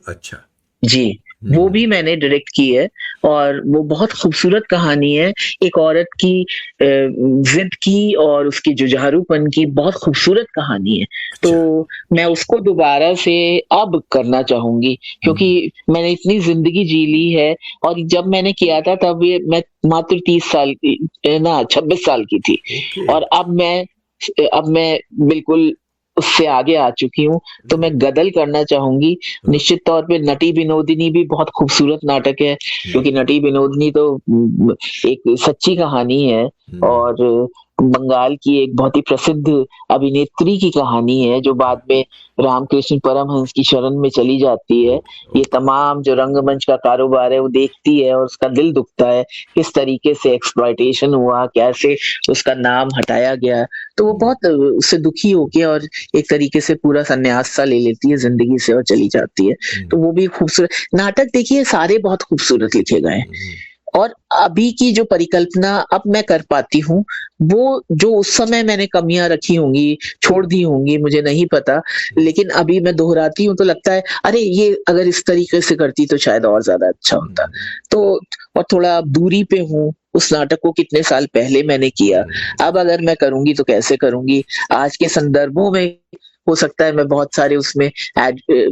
अच्छा जी, वो भी मैंने डायरेक्ट की है, और वो बहुत खूबसूरत कहानी है। एक औरत की जिद की और उसकी जुझारूपन की बहुत खूबसूरत कहानी है। तो मैं उसको दोबारा से अब करना चाहूंगी, क्योंकि मैंने इतनी जिंदगी जी ली है, और जब मैंने किया था तब मैं मात्र 30 साल की 26 साल की थी, और अब मैं बिल्कुल उससे आगे आ चुकी हूँ। तो मैं गदल करना चाहूंगी। निश्चित तौर पे नटी विनोदिनी भी बहुत खूबसूरत नाटक है, क्योंकि नटी विनोदिनी तो एक सच्ची कहानी है, और बंगाल की एक बहुत ही प्रसिद्ध अभिनेत्री की कहानी है, जो बाद में रामकृष्ण परमहंस की शरण में चली जाती है। ये तमाम जो रंगमंच का कारोबार है वो देखती है और उसका दिल दुखता है, किस तरीके से एक्सप्लॉयटेशन हुआ, कैसे उसका नाम हटाया गया। तो वो बहुत उससे दुखी होके और एक तरीके से पूरा संन्यास सा ले लेती है जिंदगी से और चली जाती है। तो वो भी खूबसूरत नाटक, देखिए सारे बहुत खूबसूरत लिखे गए हैं। और अभी की जो परिकल्पना अब मैं कर पाती हूँ, वो जो उस समय मैंने कमियां रखी होंगी, छोड़ दी होंगी, मुझे नहीं पता, लेकिन अभी मैं दोहराती हूँ तो लगता है अरे ये अगर इस तरीके से करती तो शायद और ज्यादा अच्छा होता। तो और थोड़ा अब दूरी पे हूँ, उस नाटक को कितने साल पहले मैंने किया, अब अगर मैं करूंगी तो कैसे करूंगी, आज के संदर्भों में हो सकता है मैं बहुत सारे उसमें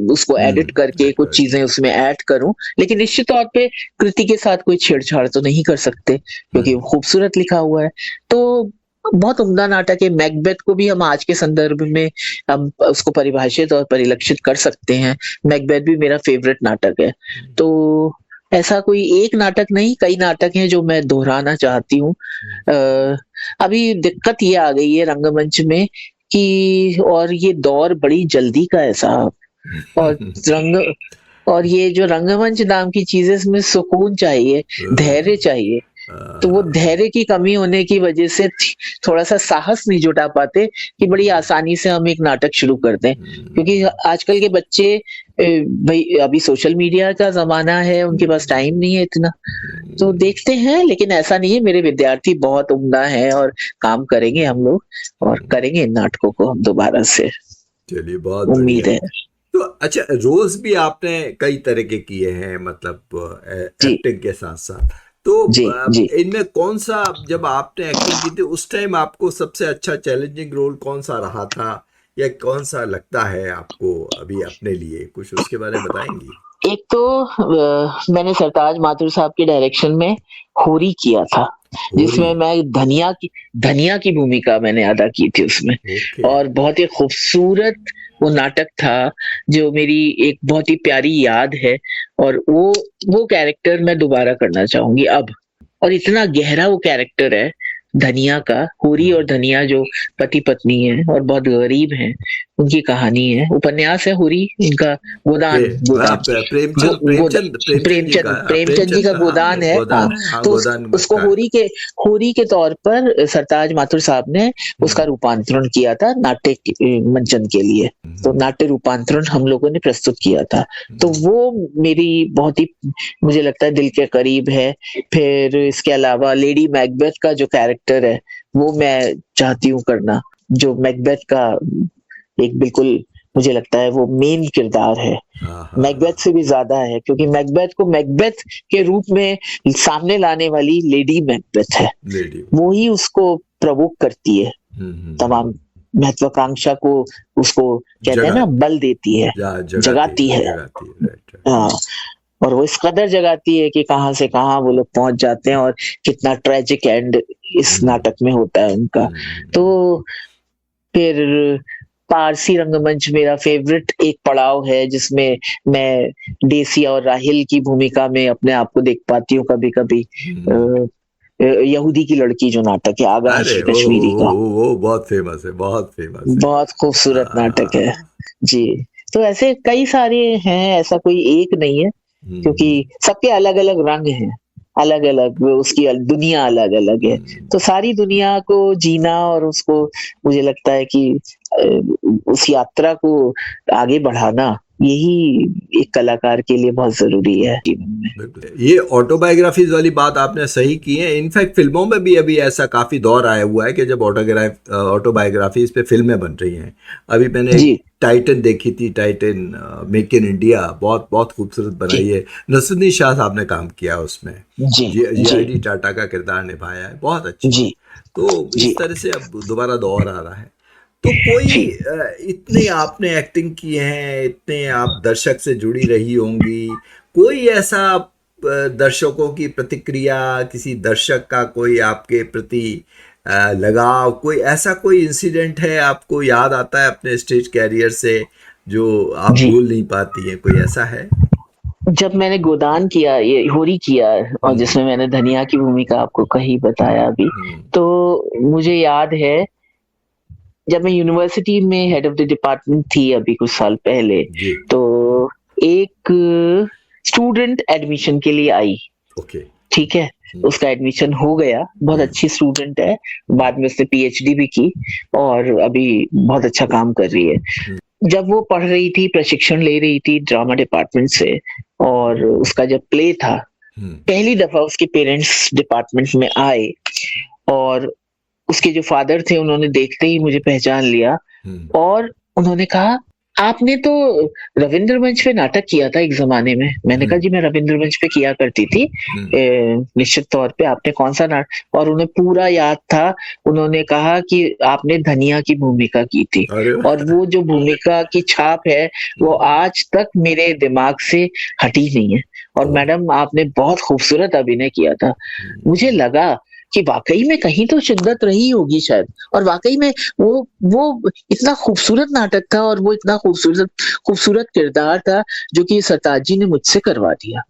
उसको एडिट करके कुछ चीजें उसमें ऐड करूं, लेकिन निश्चित तौर पे कृति के साथ कोई छेड़छाड़ तो नहीं कर सकते क्योंकि वो खूबसूरत लिखा हुआ है। तो बहुत उम्दा नाटक है। मैकबेथ को भी हम आज के संदर्भ में हम उसको परिभाषित और परिलक्षित कर सकते हैं। मैकबेथ भी मेरा फेवरेट नाटक है। तो ऐसा कोई एक नाटक नहीं, कई नाटक हैं जो मैं दोहराना चाहती हूँ। अभी दिक्कत ये आ गई है रंगमंच में कि और ये दौर बड़ी जल्दी का है साहब, और रंग और ये जो रंगमंच नाम की चीज़ है इसमें सुकून चाहिए, धैर्य चाहिए। तो वो धैर्य की कमी होने की वजह से थोड़ा-सा साहस नहीं जुटा पाते कि बड़ी आसानी से हम एक नाटक शुरू कर दें। क्योंकि आजकल के बच्चे भई अभी सोशल मीडिया का ज़माना है, उनके पास टाइम नहीं है इतना। तो देखते हैं, लेकिन ऐसा नहीं है, मेरे विद्यार्थी बहुत उम्दा हैं और काम करेंगे हम लोग और करेंगे इन नाटकों को हम दोबारा से, चलिए बहुत उम्मीद बढ़िया। है। तो अच्छा, रोल्स भी आपने कई तरह के किए हैं, मतलब जी, एक्टिंग के साथ साथ। तो जी, जी। इनमें कौन सा, जब आपने एक्टिंग की थी उस टाइम आपको सबसे अच्छा चैलेंजिंग रोल कौन सा रहा था, या कौन सा लगता है आपको अभी अपने लिए, कुछ उसके बारे में बताएंगी? एक तो मैंने सरताज माथुर साहब के डायरेक्शन में होरी किया था, होरी। जिसमें मैं धनिया की भूमिका मैंने अदा की थी उसमें। ओके। और बहुत ही खूबसूरत वो नाटक था, जो मेरी एक बहुत ही प्यारी याद है। और वो कैरेक्टर मैं दोबारा करना चाहूंगी अब। और इतना गहरा वो कैरेक्टर है धनिया का। होरी और धनिया जो पति पत्नी है और बहुत गरीब हैं, उनकी कहानी है। उपन्यास है होरी, इनका गोदान गोदान प्रेमचंद गोदान प्रेमचंद जी का हाँ, गोदान है। हाँ, गोदान है, हाँ, तो गोदान उसको का। होरी के तौर पर सरताज माथुर साहब ने उसका रूपांतरण किया था नाट्य मंचन के लिए। तो नाट्य रूपांतरण हम लोगों ने प्रस्तुत किया था। तो वो मेरी बहुत ही, मुझे लगता है, दिल के करीब है। फिर इसके अलावा लेडी मैकबेथ का जो कैरेक्टर है वो मैं चाहती हूँ करना, जो मैकबेथ का एक बिल्कुल, मुझे लगता है वो मेन किरदार है, हाँ, मैकबेथ से भी ज्यादा है, क्योंकि मैकबेथ को मैकबेथ के रूप में सामने लाने वाली लेडी मैकबेथ है। लेडी। वो ही उसको प्रवोक करती है, तमाम महत्वाकांक्षा को उसको कहते हैं ना, बल देती है, जगाती है। हाँ, और वो इस कदर जगाती है कि कहाँ से कहाँ वो लोग पहुंच जाते हैं और कितना ट्रेजिक एंड इस नाटक में होता है उनका। तो फिर पारसी रंगमंच मेरा फेवरेट एक पड़ाव है, जिसमें मैं डेसिया और राहिल की भूमिका में अपने आप को देख पाती हूँ कभी कभी। यहूदी की लड़की जो नाटक है आगाश कश्मीरी का, वो बहुत फेमस है, बहुत फेमस है, बहुत खूबसूरत नाटक है जी। तो ऐसे कई सारे हैं, ऐसा कोई एक नहीं है, क्योंकि सबके अलग अलग रंग हैं, अलग अलग उसकी दुनिया अलग अलग है। तो सारी दुनिया को जीना और उसको, मुझे लगता है कि उस यात्रा को आगे बढ़ाना, यही एक कलाकार के लिए बहुत जरूरी है जीवन में। ये ऑटोबायोग्राफीज वाली बात आपने सही की है। इनफैक्ट फिल्मों में भी अभी ऐसा काफी दौर आया हुआ है कि जब ऑटोबायोग्राफीज पे फिल्में बन रही हैं। अभी मैंने टाइटन देखी थी, टाइटन मेक इन इंडिया, बहुत बहुत खूबसूरत बनाई है। नसरुद्दीन शाह साहब ने काम किया उसमें, जी टाटा का किरदार निभाया है, बहुत अच्छी। तो इस तरह से अब दोबारा दौर आ रहा है। तो कोई इतने आपने एक्टिंग की है, इतने आप दर्शक से जुड़ी रही होंगी, कोई ऐसा दर्शकों की प्रतिक्रिया, किसी दर्शक का कोई आपके प्रति लगाव, कोई ऐसा कोई इंसिडेंट है आपको याद आता है अपने स्टेज कैरियर से जो आप भूल नहीं पाती हैं, कोई ऐसा है? जब मैंने गोदान किया, ये होरी किया, और जिसमें मैंने धनिया की भूमिका आपको कही बताया अभी, तो मुझे याद है जब मैं यूनिवर्सिटी में हेड ऑफ द डिपार्टमेंट थी अभी कुछ साल पहले, जी। तो एक स्टूडेंट एडमिशन के लिए आई। ओके। ठीक है, उसका एडमिशन हो गया, बहुत अच्छी स्टूडेंट है, बाद में उसने पीएचडी भी की और अभी बहुत अच्छा काम कर रही है। जब वो पढ़ रही थी, प्रशिक्षण ले रही थी ड्रामा डिपार्टमेंट से, और उसका जब प्ले था, पहली दफा उसके पेरेंट्स डिपार्टमेंट में आए, और उसके जो फादर थे उन्होंने देखते ही मुझे पहचान लिया, और उन्होंने कहा, आपने तो रविंद्र मंच पे नाटक किया था एक जमाने में। मैंने कहा, जी मैं रविंद्र मंच पे किया करती थी निश्चित तौर पे। आपने कौन सा नाटक? और उन्हें पूरा याद था। उन्होंने कहा कि आपने धनिया की भूमिका की थी, और वो जो भूमिका की छाप है वो आज तक मेरे दिमाग से हटी नहीं है। और मैडम, आपने बहुत खूबसूरत अभिनय किया था। मुझे लगा कि वाकई में कहीं तो शिद्दत रही होगी शायद, और वाकई में वो इतना खूबसूरत नाटक था, और वो इतना खूबसूरत किरदार था जो कि सरताज जी ने मुझसे करवा दिया।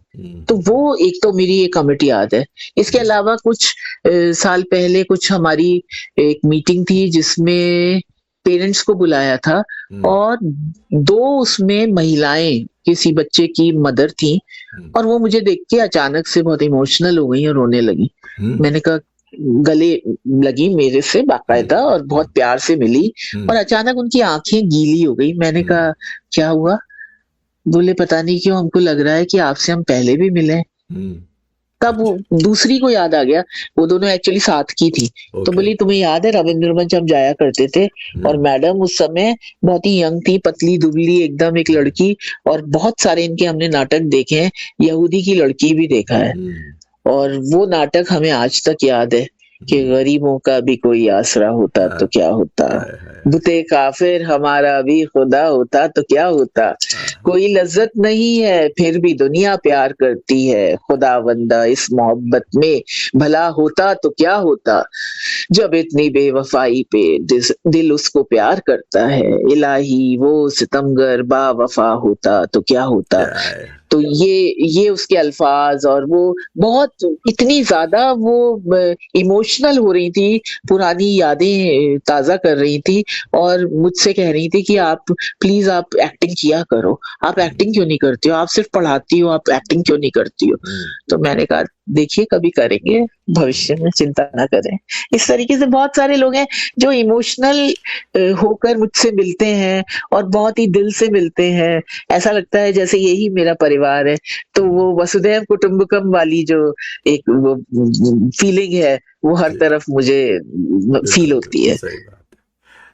तो वो एक तो मेरी ये कमेटी याद है। इसके अलावा कुछ साल पहले कुछ हमारी एक मीटिंग थी जिसमें पेरेंट्स को बुलाया था, और 2 उसमें महिलाएं किसी बच्चे की मदर थी, और वो मुझे देख के अचानक से बहुत इमोशनल हो गई और रोने लगी। मैंने कहा, गले लगी मेरे से बाकायदा और बहुत प्यार से मिली, और अचानक उनकी आंखें गीली हो गई। मैंने कहा, क्या हुआ? बोले, पता नहीं क्यों हमको लग रहा है कि आपसे हम पहले भी मिले। तब वो दूसरी को याद आ गया, वो दोनों एक्चुअली साथ की थी। तो बोली, तुम्हें याद है रविंद्र मंच हम जाया करते थे, और मैडम उस समय बहुत ही यंग थी, पतली दुबली एकदम एक लड़की, और बहुत सारे इनके हमने नाटक देखे हैं, यहूदी की लड़की भी देखा है। और वो नाटक हमें आज तक याद है कि गरीबों का भी कोई आसरा होता तो क्या होता, बुते काफिर हमारा भी खुदा होता तो क्या होता, कोई लज्जत नहीं है फिर भी दुनिया प्यार करती है, खुदावंदा इस मोहब्बत में भला होता तो क्या होता, जब इतनी बेवफाई पे दिल उसको प्यार करता है, इलाही वो सितमगर बावफा होता तो क्या होता। तो ये उसके अल्फाज, और वो बहुत इतनी ज्यादा वो इमोशनल हो रही थी, पुरानी यादें ताजा कर रही थी, और मुझसे कह रही थी कि आप प्लीज आप एक्टिंग किया करो, आप एक्टिंग क्यों नहीं करती हो, आप सिर्फ पढ़ाती हो, आप एक्टिंग क्यों नहीं करती हो। तो मैंने कहा, देखिए कभी करेंगे भविष्य में, चिंता ना करें। इस तरीके से बहुत सारे लोग हैं जो इमोशनल होकर मुझसे मिलते हैं, और बहुत ही दिल से मिलते हैं। ऐसा लगता है जैसे यही मेरा परिवार है। तो वो वसुधैव कुटुंबकम वाली जो एक वो फीलिंग है, वो हर तरफ मुझे फील होती है। सही बात।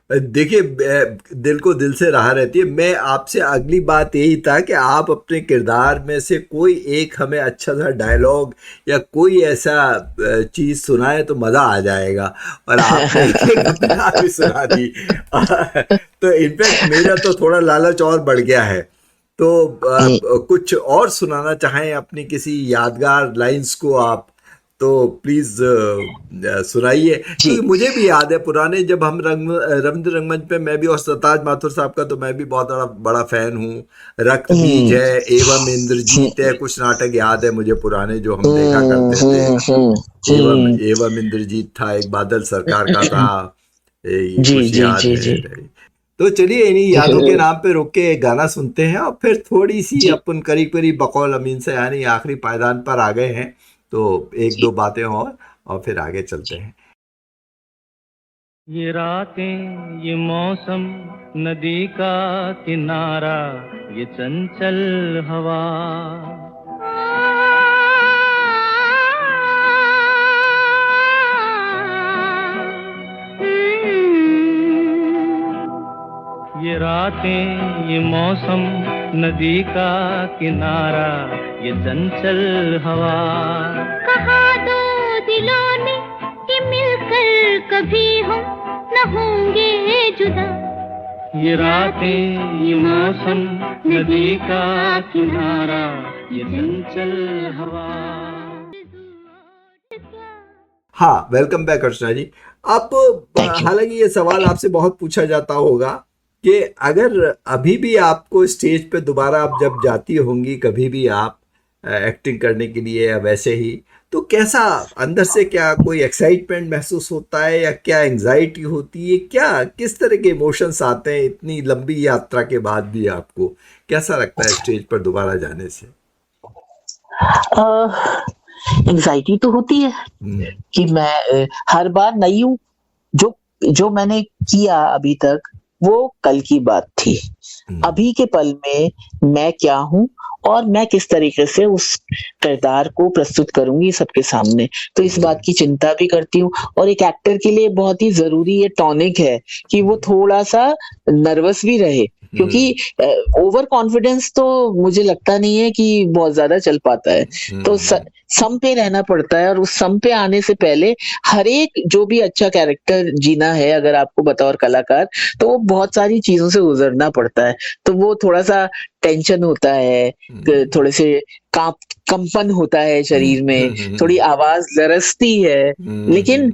देखिए, दिल को दिल से राह रहती है। मैं आपसे अगली बात यही था कि आप अपने किरदार में से कोई एक हमें अच्छा सा डायलॉग या कोई ऐसा चीज़ सुनाए तो मज़ा आ जाएगा, और आपने एक अपना भी सुना दी। तो इनफैक्ट मेरा तो थोड़ा लालच और बढ़ गया है। तो कुछ और सुनाना चाहें अपनी किसी यादगार लाइंस को आप, तो प्लीज सुनाइए। क्योंकि मुझे भी याद है पुराने, जब हम रविंद्र रंगमंच पे, मैं भी और सरताज माथुर साहब का तो मैं भी बहुत बड़ा फैन हूँ। रक्त बीज है, एवं इंद्रजीत है, कुछ नाटक याद है मुझे पुराने जो हम देखा करते थे। एवं इंद्रजीत था, एक बादल सरकार का था, कुछ याद है। तो चलिए इन्हीं यादों के नाम पे रोक के गाना सुनते हैं, और फिर थोड़ी सी अपन करीब करीब बकौल अमीन से यानी आखिरी पायदान पर आ गए हैं, तो एक दो बातें और फिर आगे चलते हैं। ये रातें, ये मौसम, नदी का किनारा, ये चंचल हवा, ये रातें, ये मौसम, नदी का किनारा, ये चंचल हवा, कहा दो दिलों ने कि मिलकर कभी हम न होंगे जुदा, ये रातें, ये मौसम, नदी का किनारा, ये चंचल हवा। हाँ, वेलकम बैक अर्चना जी। अब हालांकि ये सवाल आपसे बहुत पूछा जाता होगा कि अगर अभी भी आपको स्टेज पे दोबारा आप जब जाती होंगी कभी भी आप एक्टिंग करने के लिए या वैसे ही, तो कैसा अंदर से, क्या कोई एक्साइटमेंट महसूस होता है या क्या एंजाइटी होती है, क्या किस तरह के इमोशंस आते हैं इतनी लंबी यात्रा के बाद भी? आपको कैसा लगता है स्टेज पर दोबारा जाने से? एंजाइटी तो होती है कि मैं हर बार नई हूँ। जो जो मैंने किया अभी तक वो कल की बात थी। अभी के पल में मैं क्या हूँ और मैं किस तरीके से उस किरदार को प्रस्तुत करूंगी सबके सामने, तो इस बात की चिंता भी करती हूँ। और एक एक्टर के लिए बहुत ही जरूरी ये टॉनिक है कि वो थोड़ा सा नर्वस भी रहे, क्योंकि ओवर कॉन्फिडेंस तो मुझे लगता नहीं है कि बहुत ज्यादा चल पाता है। तो सम पे रहना पड़ता है, और उस सम पे आने से पहले हर एक जो भी अच्छा कैरेक्टर जीना है अगर आपको बतौर कलाकार, तो वो बहुत सारी चीजों से गुजरना पड़ता है। तो वो थोड़ा सा टेंशन होता है, थोड़े से कंपन होता है शरीर में, थोड़ी आवाज लरसती है, लेकिन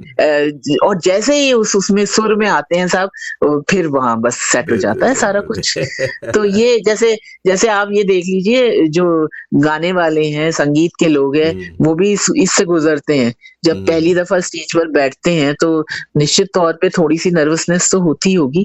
और जैसे ही उसमें सुर में आते हैं साहब, फिर वहां बस सेट हो जाता है सारा कुछ। तो ये जैसे आप ये देख लीजिए, जो गाने वाले हैं, संगीत के लोग हैं, वो भी इससे गुजरते हैं। जब पहली दफा स्टेज पर बैठते हैं तो निश्चित तौर पे थोड़ी सी नर्वसनेस तो होती होगी।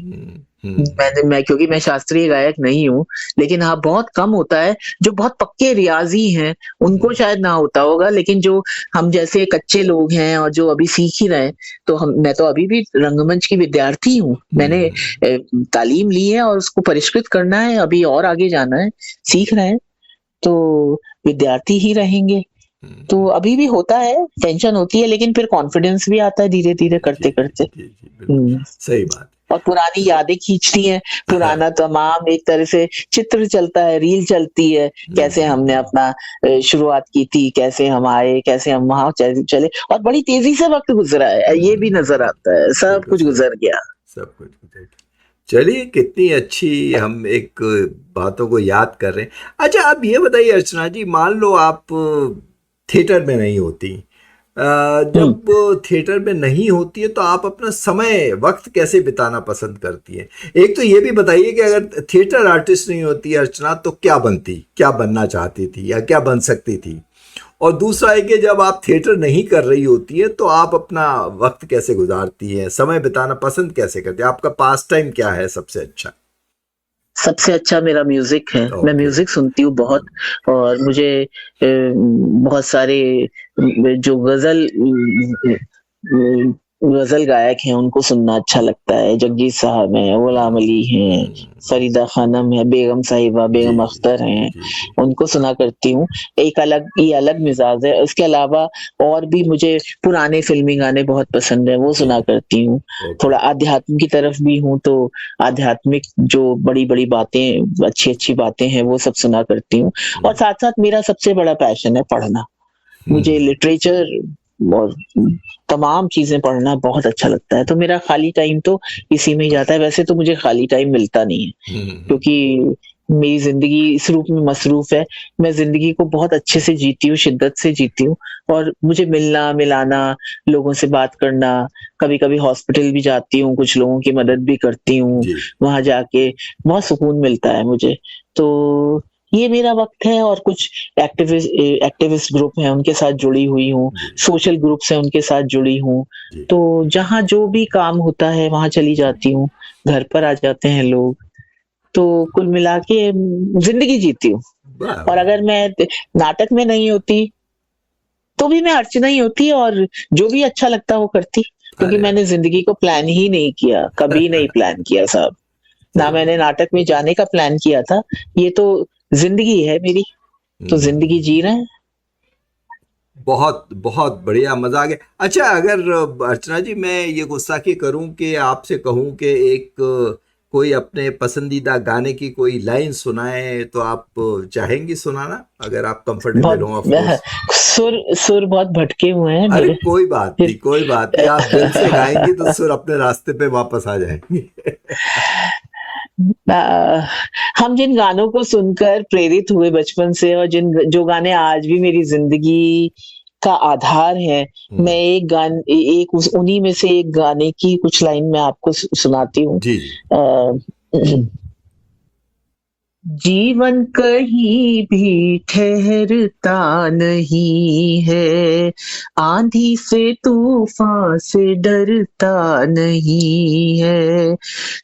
क्योंकि मैं शास्त्रीय गायक नहीं हूँ, लेकिन हाँ बहुत कम होता है। जो बहुत पक्के रियाजी हैं उनको शायद ना होता होगा, लेकिन जो हम जैसे कच्चे लोग हैं और जो अभी सीख ही रहे हैं, तो मैं तो अभी भी रंगमंच की विद्यार्थी हूँ। मैंने तालीम ली है और उसको परिष्कृत करना है, अभी और आगे जाना है, सीख रहे हैं, तो विद्यार्थी ही रहेंगे। तो अभी भी होता है, टेंशन होती है, लेकिन फिर कॉन्फिडेंस भी आता है धीरे धीरे करते करते। सही बात। और पुरानी यादें खींचती हैं, पुराना तमाम एक तरह से चित्र चलता है, रील चलती है, कैसे हमने अपना शुरुआत की थी, कैसे हम आए, कैसे हम वहां चले, और बड़ी तेजी से वक्त गुजरा है, ये भी नजर आता है। सब कुछ गुजर गया, सब कुछ गुजर गया। चलिए, कितनी अच्छी हम एक बातों को याद कर रहे हैं। अच्छा, आप ये बताइए अर्चना जी, मान लो आप थिएटर में नहीं होती, जब थिएटर में नहीं होती है तो आप अपना समय वक्त कैसे बिताना पसंद करती हैं? एक तो ये भी बताइए कि अगर थिएटर आर्टिस्ट नहीं होती अर्चना तो क्या बनती, क्या बनना चाहती थी या क्या बन सकती थी? और दूसरा है कि जब आप थिएटर नहीं कर रही होती है तो आप अपना वक्त कैसे गुजारती हैं, समय बिताना पसंद कैसे करती हैं? आपका पास टाइम क्या है सबसे अच्छा? सबसे अच्छा मेरा म्यूजिक है। मैं म्यूजिक सुनती हूँ बहुत, और मुझे बहुत सारे जो गजल गायक हैं उनको सुनना अच्छा लगता है। जगजीत साहब हैं, गुलाम अली हैं, फरीदा खानम है, बेगम साहिबा, बेगम अख्तर हैं, उनको सुना करती हूँ। एक अलग मिजाज है। इसके अलावा और भी मुझे पुराने फिल्मी गाने बहुत पसंद है, वो सुना करती हूँ। थोड़ा आध्यात्म की तरफ भी हूँ, तो आध्यात्मिक जो बड़ी बड़ी बातें, अच्छी अच्छी बातें हैं, वो सब सुना करती हूँ। और साथ साथ मेरा सबसे बड़ा पैशन है पढ़ना। मुझे लिटरेचर और तमाम चीजें पढ़ना बहुत अच्छा लगता है, तो मेरा खाली टाइम तो इसी में ही जाता है। वैसे तो मुझे खाली टाइम मिलता नहीं है, क्योंकि मेरी जिंदगी इस रूप में मसरूफ है। मैं जिंदगी को बहुत अच्छे से जीती हूँ, शिद्दत से जीती हूँ, और मुझे मिलना मिलाना, लोगों से बात करना, कभी कभी हॉस्पिटल भी जाती हूँ, कुछ लोगों की मदद भी करती हूँ, वहां जाके बहुत सुकून मिलता है मुझे। तो ये मेरा वक्त है। और कुछ एक्टिविस्ट ग्रुप हैं, उनके साथ जुड़ी हुई हूँ, सोशल ग्रुप से उनके साथ जुड़ी हूँ। तो जहाँ जो भी काम होता है वहां चली जाती हूँ, घर पर आ जाते हैं लोग। तो कुल मिला के जिंदगी जीती हूँ। और अगर मैं नाटक में नहीं होती तो भी मैं अर्चना ही होती, और जो भी अच्छा लगता वो करती, क्योंकि मैंने जिंदगी को प्लान ही नहीं किया, कभी नहीं प्लान किया साहब। ना मैंने नाटक में जाने का प्लान किया था, ये तो जिंदगी है मेरी, तो जिंदगी जी रहे हैं। बहुत बहुत बढ़िया, मजा आ गया। अच्छा, अगर अर्चना जी मैं ये गुस्ताखी करूं कि आपसे कहूं कि एक कोई अपने पसंदीदा गाने की कोई लाइन सुनाए, तो आप चाहेंगी सुनाना, अगर आप कंफर्टेबल हो? सुर बहुत भटके हुए हैं। अरे कोई बात नहीं, आप दिल से गाएंगी तो सुर अपने रास्ते पे वापस आ जाएंगे। हम जिन गानों को सुनकर प्रेरित हुए बचपन से, और जो गाने आज भी मेरी जिंदगी का आधार है, मैं उन्हीं में से एक गाने की कुछ लाइन मैं आपको सुनाती हूँ। जीवन कहीं भी ठहरता नहीं है, आंधी से तूफान से डरता नहीं है।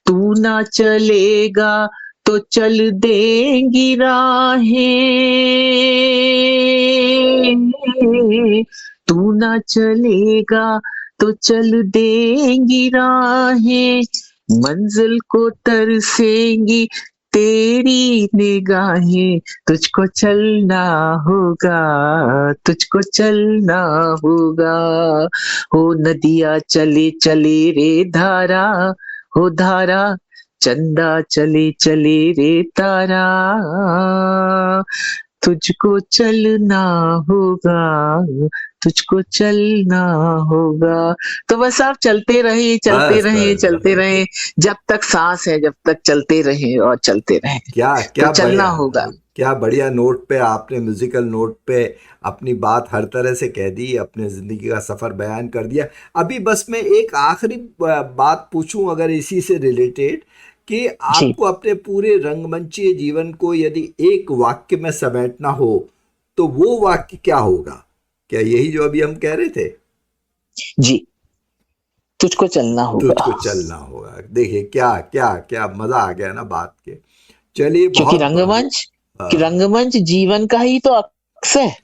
तू ना चलेगा तो चल देंगी राहें, तू ना चलेगा तो चल देंगी राहें, मंजिल को तरसेंगी तेरी निगाहें। तुझको चलना होगा, तुझको चलना होगा। हो नदिया चले चले रे धारा, हो धारा चंदा चले चले रे तारा, तुझको चलना होगा, तुझको चलना होगा। तो बस आप चलते रहे, चलते बस रहे, बस चलते बस। रहे, जब तक सांस है, जब तक चलते रहे और चलते रहे। क्या क्या तो चलना बढ़िया, होगा। क्या बढ़िया नोट पे आपने, म्यूजिकल नोट पे अपनी बात हर तरह से कह दी, अपने जिंदगी का सफर बयान कर दिया। अभी बस मैं एक आखिरी बात पूछूं अगर इसी से रिलेटेड, कि जी आपको अपने पूरे रंगमंचीय जीवन को यदि एक वाक्य में समेटना हो तो वो वाक्य क्या होगा? क्या यही जो अभी हम कह रहे थे? जी, तुझको चलना होगा। तुझको चलना होगा। देखिए क्या क्या क्या मजा आ गया ना बात के। चलिए क्योंकि बहुत रंगमंच जीवन का ही तो अक्स है,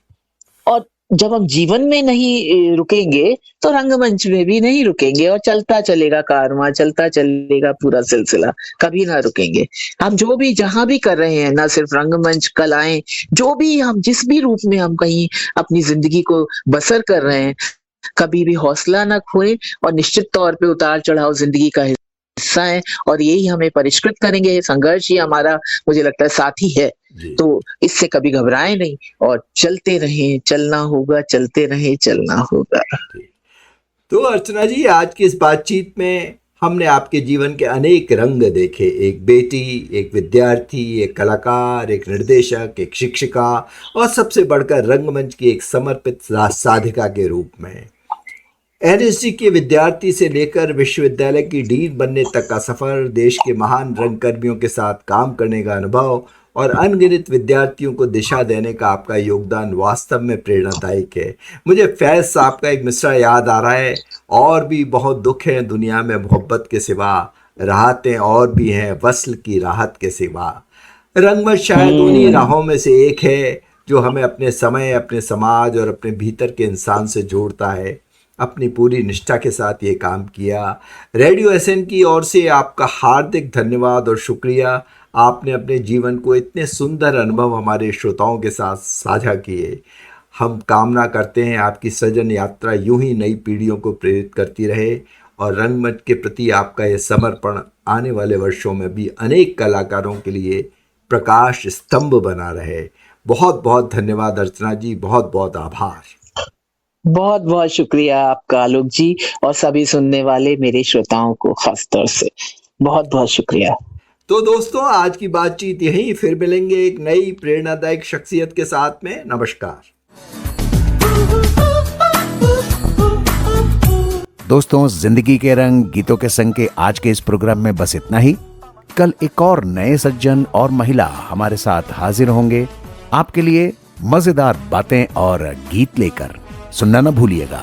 और जब हम जीवन में नहीं रुकेंगे तो रंगमंच में भी नहीं रुकेंगे, और चलता चलेगा कारवां, चलता चलेगा पूरा सिलसिला, कभी ना रुकेंगे। हम जो भी जहां भी कर रहे हैं, ना सिर्फ रंगमंच, कलाएं, जो भी हम जिस भी रूप में हम कहीं अपनी जिंदगी को बसर कर रहे हैं, कभी भी हौसला ना खोए, और निश्चित तौर पे उतार चढ़ाव जिंदगी का हिस्सा है, और यही हमें परिष्कृत करेंगे। संघर्ष ही हमारा, मुझे लगता है, साथी है। जी। तो इससे कभी घबराए नहीं, और चलते रहें, चलना होगा, चलते रहें, चलना होगा। तो अर्चना जी, आज की इस बातचीत में हमने आपके जीवन के अनेक रंग देखे। एक बेटी, एक विद्यार्थी, एक कलाकार, एक निर्देशक, एक शिक्षिका, और सबसे बढ़कर रंगमंच की एक समर्पित साधिका के रूप में। एनएसजी के विद्यार्थी से लेकर विश्वविद्यालय की डीन बनने तक का सफर, देश के महान रंगकर्मियों के साथ काम करने का अनुभव, और अनगिनत विद्यार्थियों को दिशा देने का आपका योगदान वास्तव में प्रेरणादायक है। मुझे फैज साहब का एक मिसरा याद आ रहा है, और भी बहुत दुख हैं दुनिया में मोहब्बत के सिवा, राहतें और भी हैं वस्ल की राहत के सिवा। रंगमंच शायद उन्हीं राहों में से एक है जो हमें अपने समय, अपने समाज और अपने भीतर के इंसान से जोड़ता है। अपनी पूरी निष्ठा के साथ ये काम किया। रेडियो एसएन की ओर से आपका हार्दिक धन्यवाद और शुक्रिया। आपने अपने जीवन को इतने सुंदर अनुभव हमारे श्रोताओं के साथ साझा किए। हम कामना करते हैं आपकी सृजन यात्रा यूं ही नई पीढ़ियों को प्रेरित करती रहे, और रंगमंच के प्रति आपका यह समर्पण आने वाले वर्षों में भी अनेक कलाकारों के लिए प्रकाश स्तंभ बना रहे। बहुत बहुत धन्यवाद अर्चना जी, बहुत बहुत आभार। बहुत बहुत शुक्रिया आपका आलोक जी, और सभी सुनने वाले मेरे श्रोताओं को खास तौर से बहुत बहुत शुक्रिया। तो दोस्तों, आज की बातचीत यहीं, फिर मिलेंगे एक नई प्रेरणादायक शख्सियत के साथ में। नमस्कार दोस्तों, जिंदगी के रंग गीतों के संग के आज के इस प्रोग्राम में बस इतना ही। कल एक और नए सज्जन और महिला हमारे साथ हाजिर होंगे, आपके लिए मजेदार बातें और गीत लेकर। सुनना न भूलिएगा।